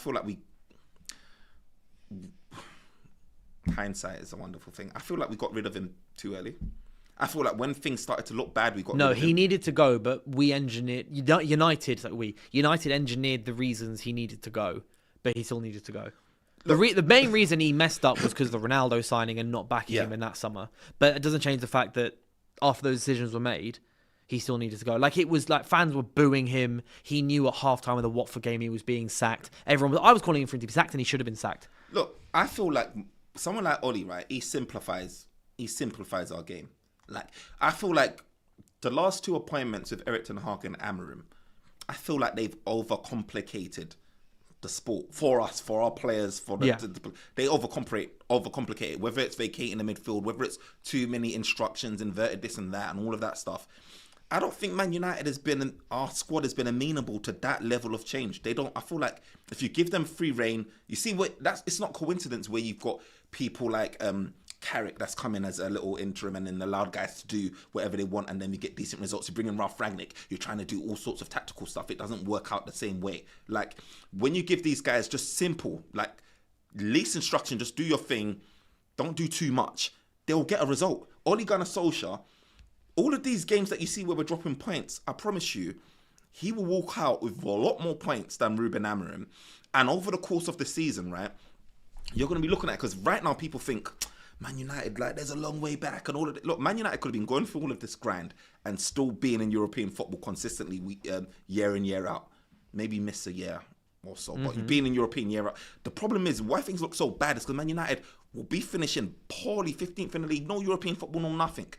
hindsight is a wonderful thing. I feel like we got rid of him too early. I feel like when things started to look bad, we got rid of him. No, he needed to go, but we engineered... United engineered the reasons he needed to go, but he still needed to go. The main reason he messed up was because of the Ronaldo signing and not backing him in that summer. But it doesn't change the fact that after those decisions were made, he still needed to go. Like, it was like fans were booing him. He knew at halftime of the Watford game he was being sacked. I was calling him for him to be sacked, and he should have been sacked. Look, I feel like someone like Oli, right? He simplifies our game. Like, I feel like the last 2 appointments with Erik ten Hag and Amorim, I feel like they've overcomplicated the sport for us, for our players, they overcomplicate it, whether it's vacating the midfield, whether it's too many instructions, inverted this and that, and all of that stuff. I don't think Man United our squad has been amenable to that level of change. I feel like if you give them free reign, you see it's not coincidence where you've got people like Carrick that's come in as a little interim and then allowed guys to do whatever they want and then you get decent results. You bring in Ralph Rangnick, you're trying to do all sorts of tactical stuff. It doesn't work out the same way. Like, when you give these guys just simple, like, least instruction, just do your thing, don't do too much, they'll get a result. Ole Gunnar Solskjær, all of these games that you see where we're dropping points, I promise you, he will walk out with a lot more points than Ruben Amorim. And over the course of the season, right, you're going to be looking at it because right now people think, Man United, like, there's a long way back and all of it. Look, Man United could have been going through all of this grind and still being in European football consistently year in, year out. Maybe miss a year or so, but being in European year out. The problem is why things look so bad is because Man United will be finishing poorly, 15th in the league, no European football, no nothing.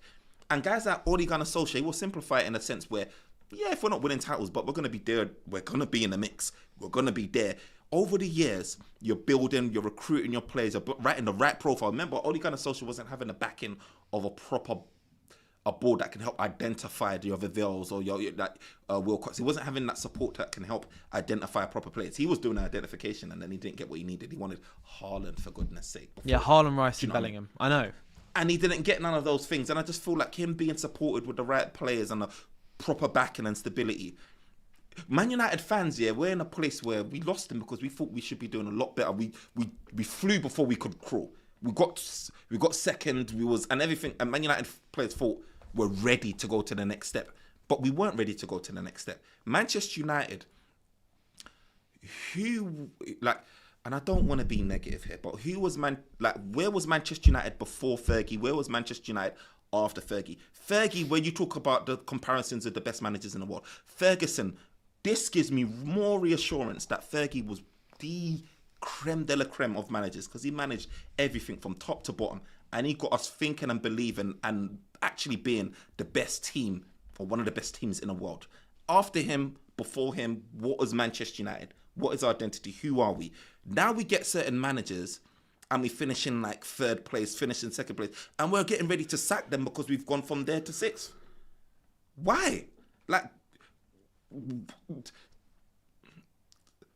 And guys like Ole Gunnar Solskjær will simplify it in a sense where, yeah, if we're not winning titles, but we're going to be there, we're going to be in the mix, we're going to be there. Over the years, you're building, you're recruiting your players, you're writing the right profile. Remember, Ole Gunnar Solskjær wasn't having the backing of a board that can help identify your Vivels or your Wilcox. He wasn't having that support that can help identify proper players. He was doing identification and then he didn't get what he needed. He wanted Haaland, for goodness sake. Yeah, Haaland, Rice and Bellingham. I know. And he didn't get none of those things. And I just feel like him being supported with the right players and the proper backing and stability. Man United fans, yeah, we're in a place where we lost him because we thought we should be doing a lot better. We flew before we could crawl. We got second. And everything. And Man United players thought we're ready to go to the next step, but we weren't ready to go to the next step. Manchester United, and I don't want to be negative here, but where was Manchester United before Fergie? Where was Manchester United after Fergie? Fergie, when you talk about the comparisons of the best managers in the world, Ferguson, this gives me more reassurance that Fergie was the creme de la creme of managers because he managed everything from top to bottom and he got us thinking and believing and actually being the best team or one of the best teams in the world. After him, before him, what was Manchester United? What is our identity? Who are we? Now we get certain managers and we finish in like third place, finish in second place, and we're getting ready to sack them because we've gone from there to sixth. Why? Like,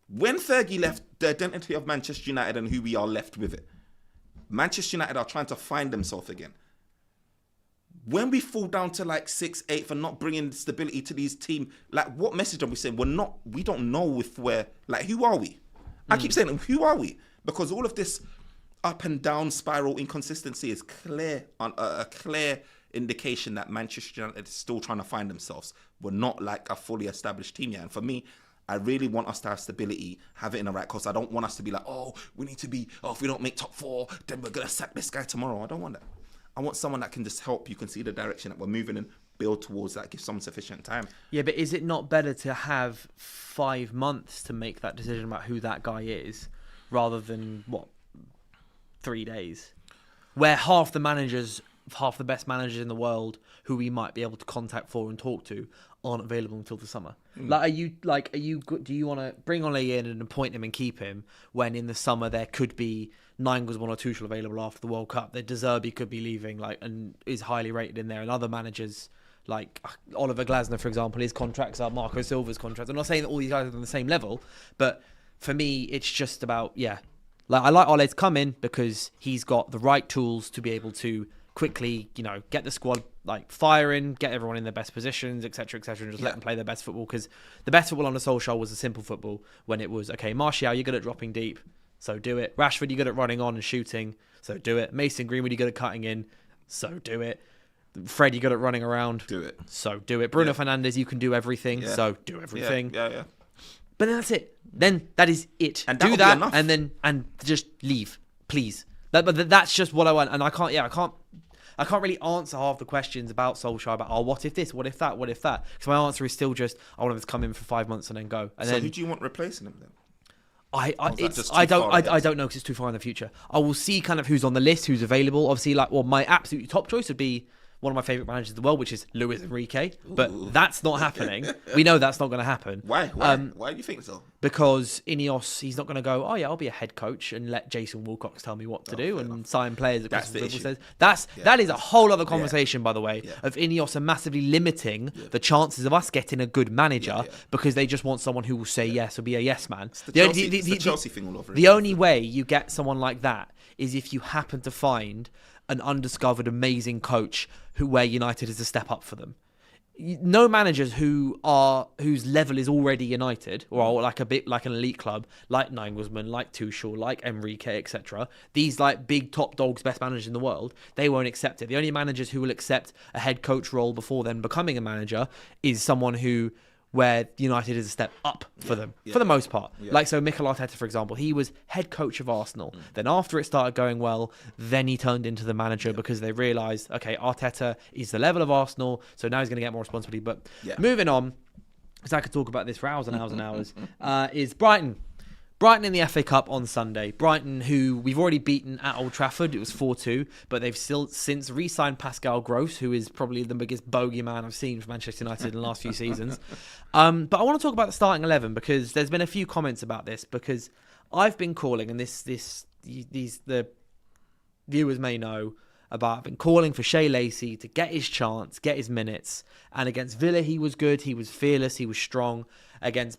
when Fergie left, the identity of Manchester United and who we are left with it. Manchester United are trying to find themselves again. When we fall down to like 6th, 8th and not bringing stability to these teams, like what message are we saying? We don't know if we're, like, who are we? I keep saying, who are we? Because all of this up and down spiral inconsistency is a clear indication that Manchester United is still trying to find themselves. We're not like a fully established team yet. And for me, I really want us to have stability, have it in the right course. I don't want us to be like, we need to be, if we don't make top 4, then we're going to sack this guy tomorrow. I don't want that. I want someone that can just help. You can see the direction that we're moving and build towards that, give someone sufficient time. Yeah, but is it not better to have 5 months to make that decision about who that guy is rather than, 3 days? Where half the best managers in the world who we might be able to contact for and talk to aren't available until the summer. Do you want to bring Ole in and appoint him and keep him when in the summer there could be Nagelsmann or Tuchel available after the World Cup? That De Zerbi could be leaving, and is highly rated in there, and other managers like Oliver Glasner, for example, his contracts are Marco Silva's contracts. I'm not saying that all these guys are on the same level, but for me, it's just about I like Ole to come in because he's got the right tools to be able to quickly, get the squad firing, get everyone in their best positions, etc., and just let them play their best football. Because the best football under Solskjær was a simple football when it was, okay, Martial, you're good at dropping deep, so do it. Rashford, you're good at running on and shooting, so do it. Mason Greenwood, you're good at cutting in, so do it. Fred, you're good at running around, do it. So do it. Bruno Fernandes, you can do everything, so do everything. Yeah. But then that's it. Then that is it. And do that, and just leave, please. But that's just what I want, and I can't really answer half the questions about Solskjær about, what if this, what if that. Because my answer is still just, I want him to come in for 5 months and then go. And so who do you want replacing him then? I don't know because it's too far in the future. I will see kind of who's on the list, who's available. Obviously, my absolute top choice would be one of my favourite managers in the world, which is Luis Enrique. But that's not happening. We know that's not going to happen. Why? Why do you think so? Because Ineos, he's not going to go, I'll be a head coach and let Jason Wilcox tell me what to do and sign players. That's the issue. That is a whole other conversation, by the way, of Ineos are massively limiting the chances of us getting a good manager because they just want someone who will say yes or be a yes man. It's the Chelsea thing all over. The only way you get someone like that is if you happen to find an undiscovered amazing coach where United is a step up for them. No managers whose level is already United, or like a bit like an elite club, like Nagelsmann, like Tuchel, like Enrique, etc. These like big top dogs, best managers in the world, they won't accept it. The only managers who will accept a head coach role before then becoming a manager is someone where United is a step up for them, for the most part. Yeah. Like, so Mikel Arteta, for example, he was head coach of Arsenal. Then after it started going well, then he turned into the manager because they realised, okay, Arteta is the level of Arsenal, so now he's going to get more responsibility. But moving on, because I could talk about this for hours and hours and hours, is Brighton. Brighton in the FA Cup on Sunday. Brighton, who we've already beaten at Old Trafford, it was 4-2, but they've still since re-signed Pascal Gross, who is probably the biggest bogeyman I've seen for Manchester United in the last few seasons. But I want to talk about the starting 11 because there's been a few comments about this, because I've been calling, and the viewers may know about, I've been calling for Shea Lacey to get his chance, get his minutes, and against Villa he was good, he was fearless, he was strong. Against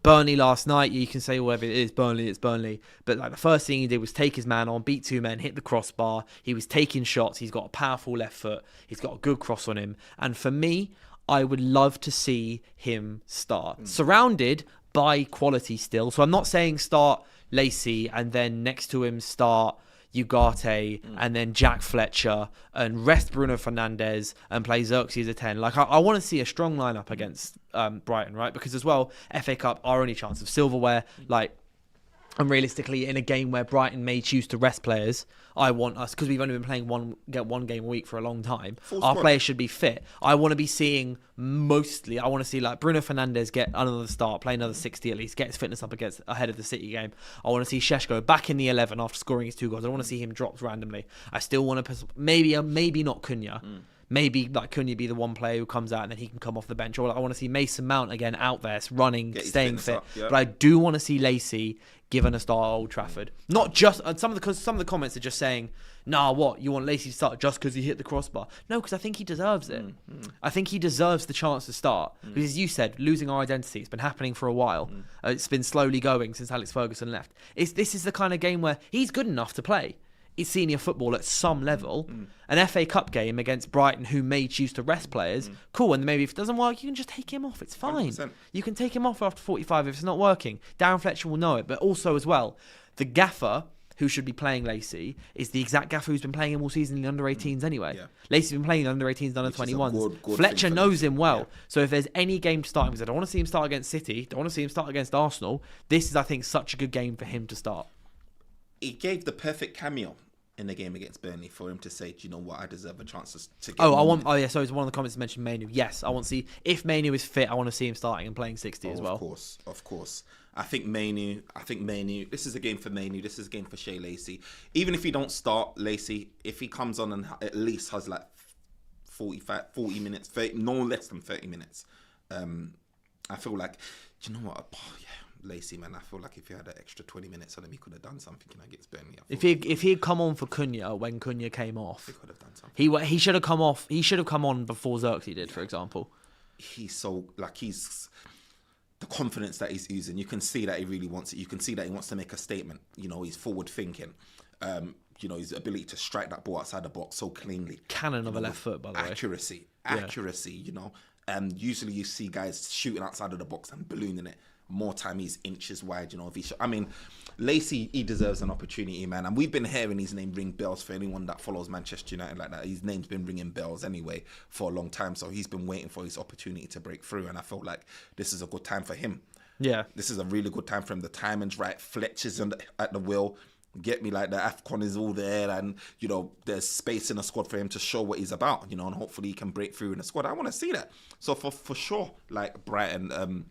Burnley last night, you can say whatever it is, it's Burnley. But like the first thing he did was take his man on, beat two men, hit the crossbar. He was taking shots. He's got a powerful left foot. He's got a good cross on him. And for me, I would love to see him start. Surrounded by quality still. So I'm not saying start Lacey and then next to him start Ugarte and then Jack Fletcher and rest Bruno Fernandes and play Xerxes as a 10. Like, I want to see a strong lineup against Brighton, right? Because as well, FA Cup, our only chance of silverware. Like, and realistically, in a game where Brighton may choose to rest players, I want us, because we've only been playing one game a week for a long time, our players should be fit. I want to be seeing I want to see like Bruno Fernandes get another start, play another 60 at least, get his fitness up ahead of the City game. I want to see Šeško back in the 11 after scoring his 2 goals. I don't want to see him dropped randomly. I still want to, maybe not Cunha. Maybe like Cunha be the one player who comes out and then he can come off the bench. Or like, I want to see Mason Mount again out there, running, staying fit. But I do want to see Lacey given a start at Old Trafford. Not just some of the comments are just saying, "Nah, what you want Lacey to start just because he hit the crossbar?" No, because I think he deserves it. I think he deserves the chance to start. Because as you said, losing our identity, it's been happening for a while. It's been slowly going since Alex Ferguson left. This is the kind of game where he's good enough to play. It's senior football at some level. An FA Cup game against Brighton, who may choose to rest players, cool. And maybe if it doesn't work, you can just take him off. It's fine. 100%. You can take him off after 45 if it's not working. Darren Fletcher will know it. But also as well, the gaffer who should be playing Lacey is the exact gaffer who's been playing him all season in the under-18s anyway. Yeah. Lacey's been playing in the under-18s and under-21s. Good Fletcher knows him well. Yeah. So if there's any game to start him, because I don't want to see him start against City, don't want to see him start against Arsenal, this is, I think, such a good game for him to start. He gave the perfect cameo in the game against Burnley for him to say, do you know what, I deserve a chance to get so it's one of the comments mentioned Mainu. Yes, I want to see, if Mainu is fit, I want to see him starting and playing 60 as well. Of course. I think Mainu, this is a game for Mainu, this is a game for Shea Lacey. Even if he don't start Lacey, if he comes on and at least has like 40 minutes, 30, no less than 30 minutes, I feel like, do you know what, Lacey, man, I feel like if he had an extra 20 minutes on him, he could have done something against Burnley. If he'd come on for Cunha when Cunha came off, he could have done something. He should have come off. He should have come on before Xerxes did, for example. He's the confidence that he's using. You can see that he really wants it. You can see that he wants to make a statement. You know, he's forward thinking. His ability to strike that ball outside the box so cleanly. Cannon of a left foot, by the way. Accuracy. You know, usually you see guys shooting outside of the box and ballooning it. More time he's inches wide, you know. Lacey, he deserves an opportunity, man. And we've been hearing his name ring bells for anyone that follows Manchester United like that. His name's been ringing bells anyway for a long time. So he's been waiting for his opportunity to break through. And I felt like this is a good time for him. Yeah. This is a really good time for him. The timing's right. Fletcher's at the wheel. Get me, like the AFCON is all there, and you know there's space in the squad for him to show what he's about, you know, and hopefully he can break through in the squad. I want to see that. So for sure, like Brighton,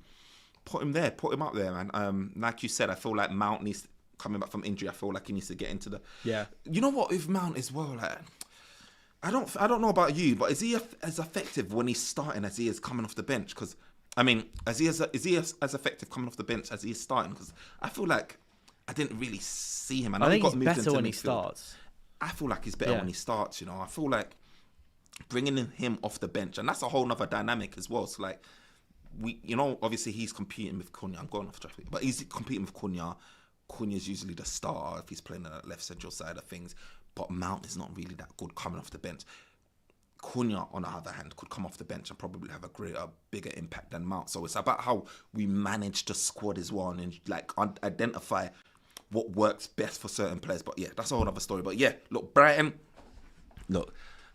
put him up there, man. Like you said, I feel like Mount needs, coming back from injury, I feel like he needs to get into the... Yeah. You know what, with Mount as well, like, I don't know about you, but is he as effective when he's starting as he is coming off the bench? Because, I mean, is he as effective coming off the bench as he is starting? Because I feel like I didn't really see him. I think he's better when he starts. I feel like he's better when he starts, you know. I feel like bringing him off the bench, and that's a whole nother dynamic as well. So, like, obviously he's competing with Cunha. I'm going off track, but he's competing with Cunha. Cunha's usually the star if he's playing on the left central side of things, but Mount is not really that good coming off the bench. Cunha, on the other hand, could come off the bench and probably have a bigger impact than Mount. So it's about how we manage the squad as well, and like identify what works best for certain players. But yeah, that's a whole other story. But yeah, look, Brighton,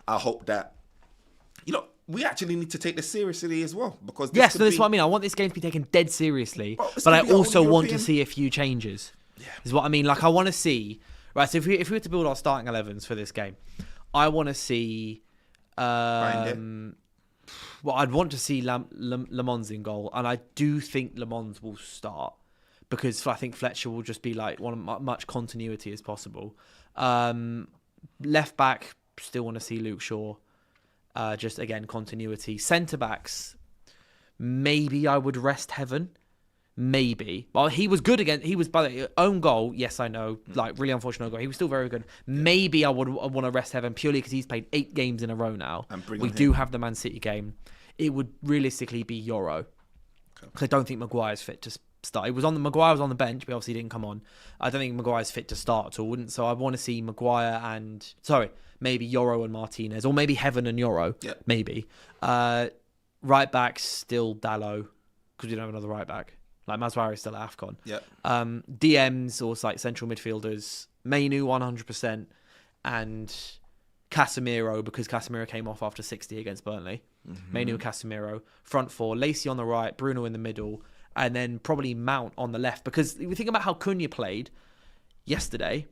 I hope that, we actually need to take this seriously as well, because this is what I mean. I want this game to be taken dead seriously, but I also want to see a few changes. Yeah. Is what I mean. Like, I want to see, right, so if we were to build our starting 11s for this game, I want to see I'd want to see Le Mans in goal, and I do think Le Mans will start, because I think Fletcher will just be like much continuity as possible. Left back, still want to see Luke Shaw. Just again, continuity. Centre backs, maybe I would rest Heaven. Maybe. Well, he was good again. He was, by the way, own goal. Yes, I know. Like, really unfortunate goal. He was still very good. Yeah. Maybe I want to rest Heaven purely because he's played 8 games in a row now. We do have the Man City game. It would realistically be Euro. Because I don't think Maguire's fit to start. Maguire was on the bench, but obviously didn't come on. I don't think Maguire's fit to start at all. So I want to see Maguire and... maybe Euro and Martinez. Or maybe Heaven and Euro. Yeah. Maybe. Right back, still Dalot. Because we don't have another right back. Like, Mazraoui is still at AFCON. Yeah. DMs or like central midfielders, Mainu 100%, and Casemiro, because Casemiro came off after 60 against Burnley. Mm-hmm. Mainu, Casemiro. Front four, Lacey on the right, Bruno in the middle, and then probably Mount on the left. Because if we think about how Cunha played yesterday,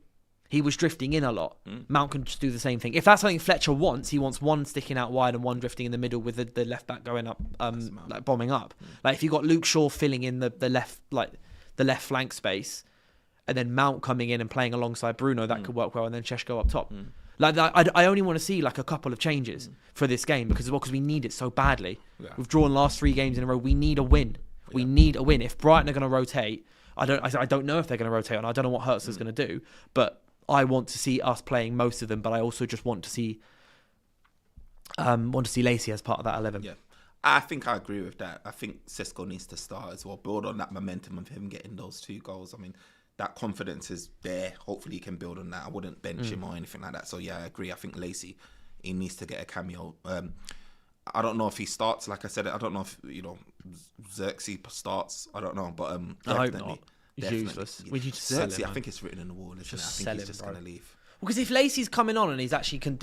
he was drifting in a lot. Mount can just do the same thing. If that's something Fletcher wants, he wants one sticking out wide and one drifting in the middle with the left back going up, like bombing up. Like, if you got Luke Shaw filling in the left flank space, and then Mount coming in and playing alongside Bruno, that could work well. And then Šeško up top. Like, I only want to see like a couple of changes for this game because we need it so badly. Yeah. We've drawn last 3 games in a row. We need a win. Yeah. We need a win. If Brighton are going to rotate, I don't know if they're going to rotate, and I don't know what Hertz is going to do, but I want to see us playing most of them, but I also just want to see Lacey as part of that 11. Yeah, I think I agree with that. I think Šeško needs to start as well, build on that momentum of him getting those 2 goals. I mean, that confidence is there. Hopefully he can build on that. I wouldn't bench him or anything like that. So yeah, I agree. I think Lacey, he needs to get a cameo. I don't know if he starts. Like I said, I don't know if Xerxes starts. I don't know, but I hope not. He's useless. We need to sell him. I think it's written in the wall, isn't it? I think he's just going to leave. Well, because if Lacey's coming on and if Lacey can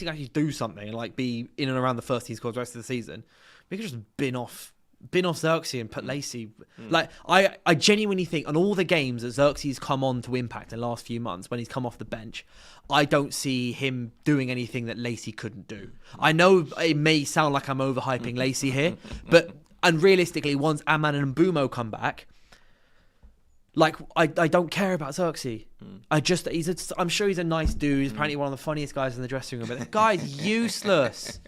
actually do something and like be in and around the first team squad the rest of the season, we could just bin off Xerxes and put Lacey. Like, I genuinely think on all the games that Xerxes come on to impact in the last few months when he's come off the bench, I don't see him doing anything that Lacey couldn't do. I know it may sound like I'm overhyping Lacey here, but realistically, once Aman and Mbumo come back, like, I don't care about Xerxes. I'm sure he's a nice dude. He's apparently one of the funniest guys in the dressing room. But the guy's useless.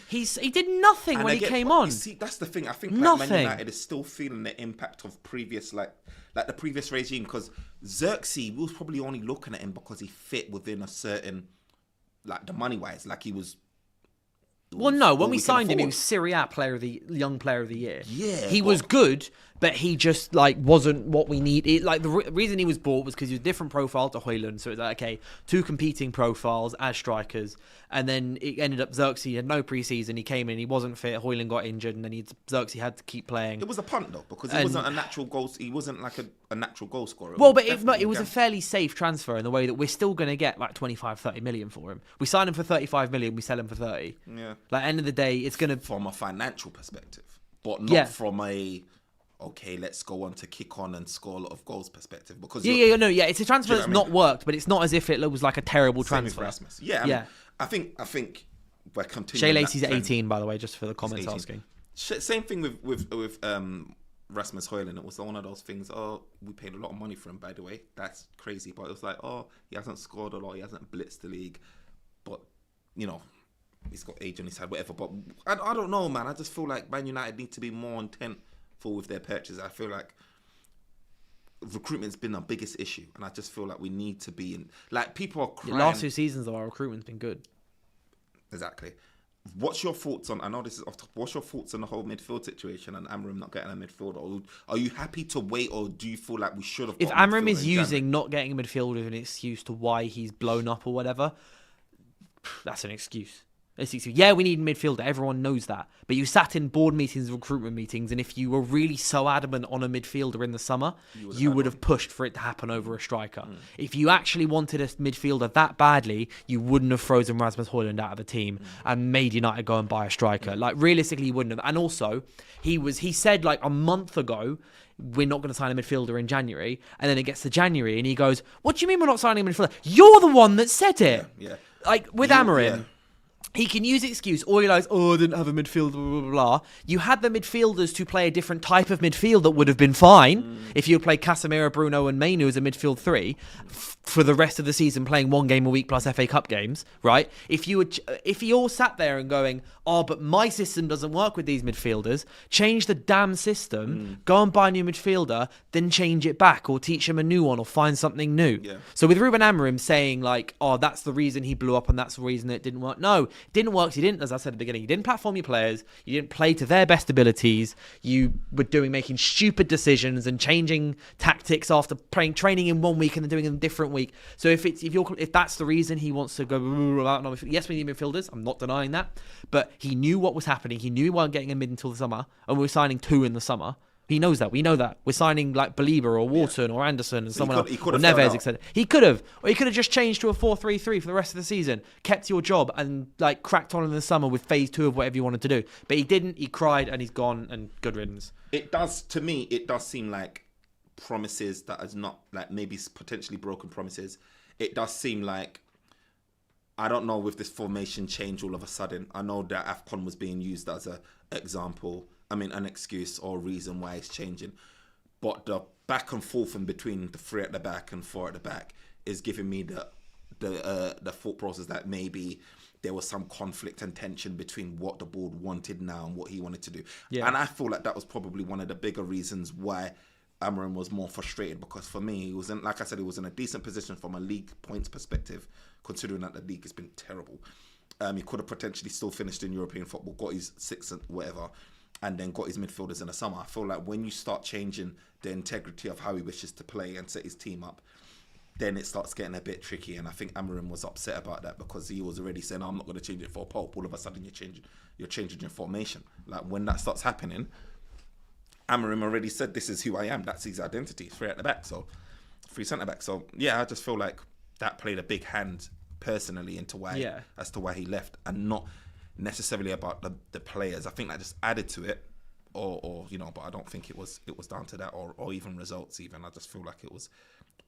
He did nothing when he came on. See, that's the thing. I think like, Man United is still feeling the impact of previous, like the previous regime. Because Xerxes, we was probably only looking at him because he fit within a certain, like the money wise, like he was. Well, no, when we signed him, he was Serie A young player of the year. Yeah, he was good, but he just like wasn't what we needed. Like the reason he was bought was because he was a different profile to Højlund. So it was like, okay, 2 competing profiles as strikers, and then it ended up Xerxes had no preseason. He came in, he wasn't fit. Højlund got injured, and then Xerxes had to keep playing. It was a punt though, because he wasn't a natural goal. He wasn't like a natural goal scorer. Well, but it was a fairly safe transfer in the way that we're still going to get like 25-30 million for him. We sign him for 35 million, we sell him for 30. Yeah. Like, end of the day, it's going to... From a financial perspective, but not from a, okay, let's go on to kick on and score a lot of goals perspective. Because it's a transfer that's not worked, but it's not as if it was like a terrible transfer. Rasmus. Yeah, I think we're continuing. Shea Lacey's at 18, by the way, just for the comments asking. Same thing with Rasmus Højlund. It was one of those things, we paid a lot of money for him, by the way. That's crazy. But it was like, he hasn't scored a lot, he hasn't blitzed the league. But, he's got age on his side, whatever. But I don't know, man. I just feel like Man United need to be more intentful with their purchases. I feel like recruitment's been our biggest issue. And I just feel like we need to be in... Like, people are crying... The last 2 seasons, though, our recruitment's been good. Exactly. what's your thoughts on? I know this is off topic. What's your thoughts on the whole midfield situation and Amorim not getting a midfielder? Or are you happy to wait, or do you feel like we should have? If Amorim is using not getting a midfielder as an excuse to why he's blown up or whatever, that's an excuse. Yeah, we need a midfielder. Everyone knows that. But you sat in board meetings, recruitment meetings, and if you were really so adamant on a midfielder in the summer, you would have pushed for it to happen over a striker. If you actually wanted a midfielder that badly, you wouldn't have frozen Rasmus Højlund out of the team and made United go and buy a striker. Like, realistically, you wouldn't have. And also, he said like a month ago, we're not going to sign a midfielder in January. And then it gets to January and he goes, what do you mean we're not signing a midfielder? You're the one that said it. Yeah. Like, with Amorim, he can use the excuse, or he likes, I didn't have a midfielder, blah, blah, blah. You had the midfielders to play a different type of midfield that would have been fine if you had played Casemiro, Bruno and Mainu as a midfield three for the rest of the season, playing one game a week plus FA Cup games, right? If you all sat there and going, but my system doesn't work with these midfielders, change the damn system, go and buy a new midfielder, then change it back or teach him a new one or find something new. Yeah. So with Ruben Amorim saying like, that's the reason he blew up and that's the reason it didn't work. No, it didn't work. You didn't, as I said at the beginning, you didn't platform your players. You didn't play to their best abilities. You were making stupid decisions and changing tactics after training in 1 week and then doing it in a different week. So if that's the reason he wants to go, yes, we need midfielders. I'm not denying that, but he knew what was happening. He knew we weren't getting a mid until the summer, and we were signing 2 in the summer. He knows that. We know that. We're signing like Belieber or Wharton or Anderson and someone else. Or Neves, etc. He could have. Or he could have just changed to a 4-3-3 for the rest of the season, kept your job and like cracked on in the summer with phase 2 of whatever you wanted to do. But he didn't. He cried and he's gone, and good riddance. It does seem like promises that is not like maybe potentially broken promises. It does seem like, I don't know, with this formation change all of a sudden. I know that AFCON was being used as an example. An excuse or reason why it's changing. But the back and forth in between the 3 at the back and 4 at the back is giving me the thought process that maybe there was some conflict and tension between what the board wanted now and what he wanted to do. Yeah. And I feel like that was probably one of the bigger reasons why Amorim was more frustrated, because for me, he was in, like I said, he was in a decent position from a league points perspective, considering that the league has been terrible. He could have potentially still finished in European football, got his 6th and whatever, and then got his midfielders in the summer. I feel like when you start changing the integrity of how he wishes to play and set his team up, then it starts getting a bit tricky. And I think Amorim was upset about that, because he was already saying, I'm not going to change it for Pope. All of a sudden you're changing your formation. Like, when that starts happening, Amorim already said, this is who I am. That's his identity. 3 at the back. So 3 centre back. So yeah, I just feel like that played a big hand personally into why, as to why he left, and not necessarily about the players. I think that just added to it, or but I don't think it was down to that, or even results even. I just feel like it was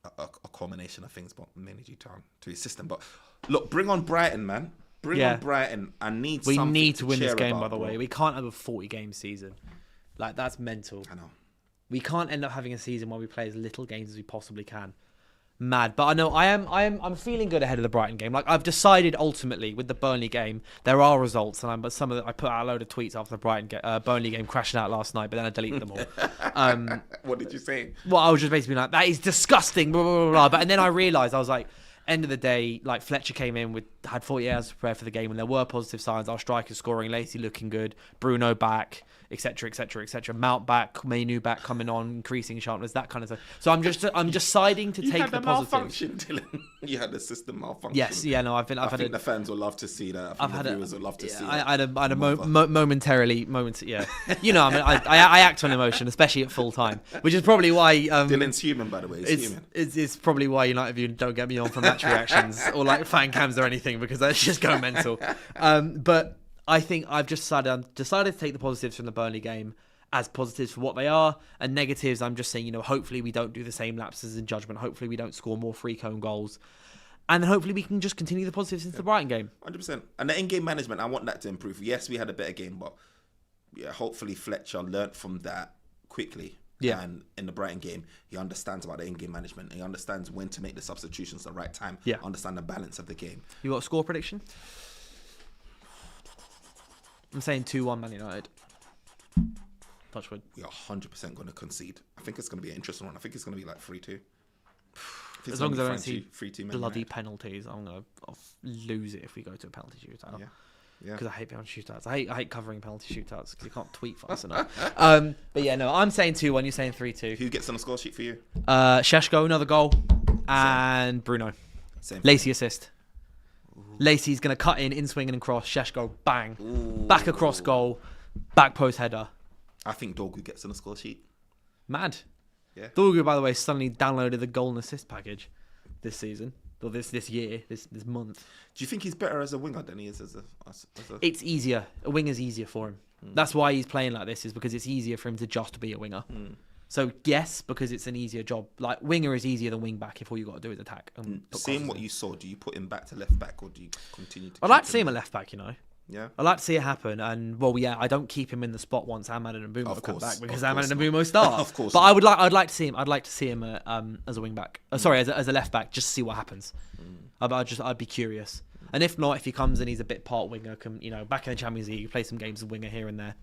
a culmination of things, but mainly due to his system. But look, bring on Brighton, man. Bring on Brighton. We need to win this game, by the way. We can't have a 40-game season. Like, that's mental. I know. We can't end up having a season where we play as little games as we possibly can. Mad. But I know I'm feeling good ahead of the Brighton game. Like, I've decided ultimately with the Burnley game, there are results, and I put out a load of tweets after the Burnley game crashing out last night, but then I deleted them all. What did you say? Well, I was just basically like, that is disgusting, blah, blah, blah, blah. And then I realised, I was like, end of the day, like, Fletcher came in had 40 hours to prepare for the game, and there were positive signs. Our strikers scoring, Lacey looking good, Bruno back, etc., etc., etc. Mount back, Mainu back, coming on, increasing sharpness, that kind of stuff. So I'm deciding to take the positives. You had the malfunction, Dylan. You had the system malfunction. Yes, yeah, no, I think the fans will love to see that. I think the viewers will love to see that. I had a moment. Yeah, I act on emotion, especially at full time, which is probably why Dylan's human, by the way. He's human. It's probably why United View don't get me on for match reactions or like fan cams or anything, because that's just go mental. But I think I've just decided to take the positives from the Burnley game as positives for what they are, and negatives, I'm just saying, hopefully we don't do the same lapses in judgment. Hopefully we don't score more free cone goals. And then hopefully we can just continue the positives into the Brighton game. 100%. And the in-game management, I want that to improve. Yes, we had a better game, but yeah, hopefully Fletcher learnt from that quickly. Yeah. And in the Brighton game, he understands about the in-game management. He understands when to make the substitutions at the right time. Yeah. Understand the balance of the game. You got a score prediction? I'm saying 2-1 Man United. Touchwood. We are 100% going to concede. I think it's going to be an interesting one. I think it's going to be like 3-2. As long as I don't see bloody penalties, I'll lose it if we go to a penalty shootout. Yeah. Yeah. I hate penalty shootouts. I hate covering penalty shootouts because you can't tweet fast enough. But yeah, no, I'm saying 2-1. You're saying 3-2. Who gets on the score sheet for you? Šeško, another goal, and Bruno. Same. Lacey assist. Lacey's gonna cut in swinging and cross. Šeško, bang, back across goal, back post header. I think Dorgu gets on the score sheet. Mad. Yeah. Dorgu, by the way, suddenly downloaded the goal and assist package this season, or this year, this month. Do you think he's better as a winger than he is as a? It's easier. A winger's easier for him. That's why he's playing like this, is because it's easier for him to just be a winger. So yes, because it's an easier job. Like winger is easier than wing back if all you got to do is attack. And Seeing what you saw, do you put him back to left back or do you continue to? I'd like to see him at left back. Yeah. I'd like to see it happen, and I don't keep him in the spot once Ahmad and Mbumo come back because Ahmad and Mbumo start. Of course. But I'd like to see him. I'd like to see him as a wing back. Sorry, as a left back, just to see what happens. I'd be curious. And if not, if he comes and he's a bit part winger, back in the Champions League, you play some games as winger here and there.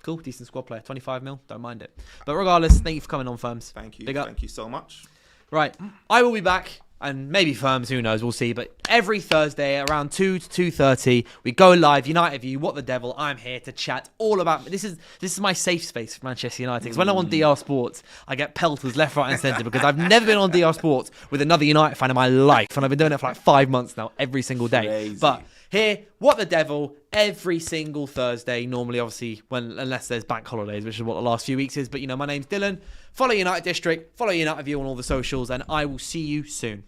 Cool, decent squad player, 25 mil, don't mind it. But regardless, thank you for coming on, Firms. Thank you. Big up. Thank you so much. Right, I will be back, and maybe Firms, who knows, we'll see. But every Thursday around 2 to 2:30, we go live, United View, What the Devil. I'm here to chat all about, this is my safe space for Manchester United. Because when I'm on DR Sports, I get pelters left, right and centre because I've never been on DR Sports with another United fan in my life. And I've been doing it for like 5 months now, every single day. Crazy. But here, What the Devil, every single Thursday. Normally, obviously, unless there's bank holidays, which is what the last few weeks is. But, my name's Dylan. Follow United District. Follow United View on all the socials. And I will see you soon.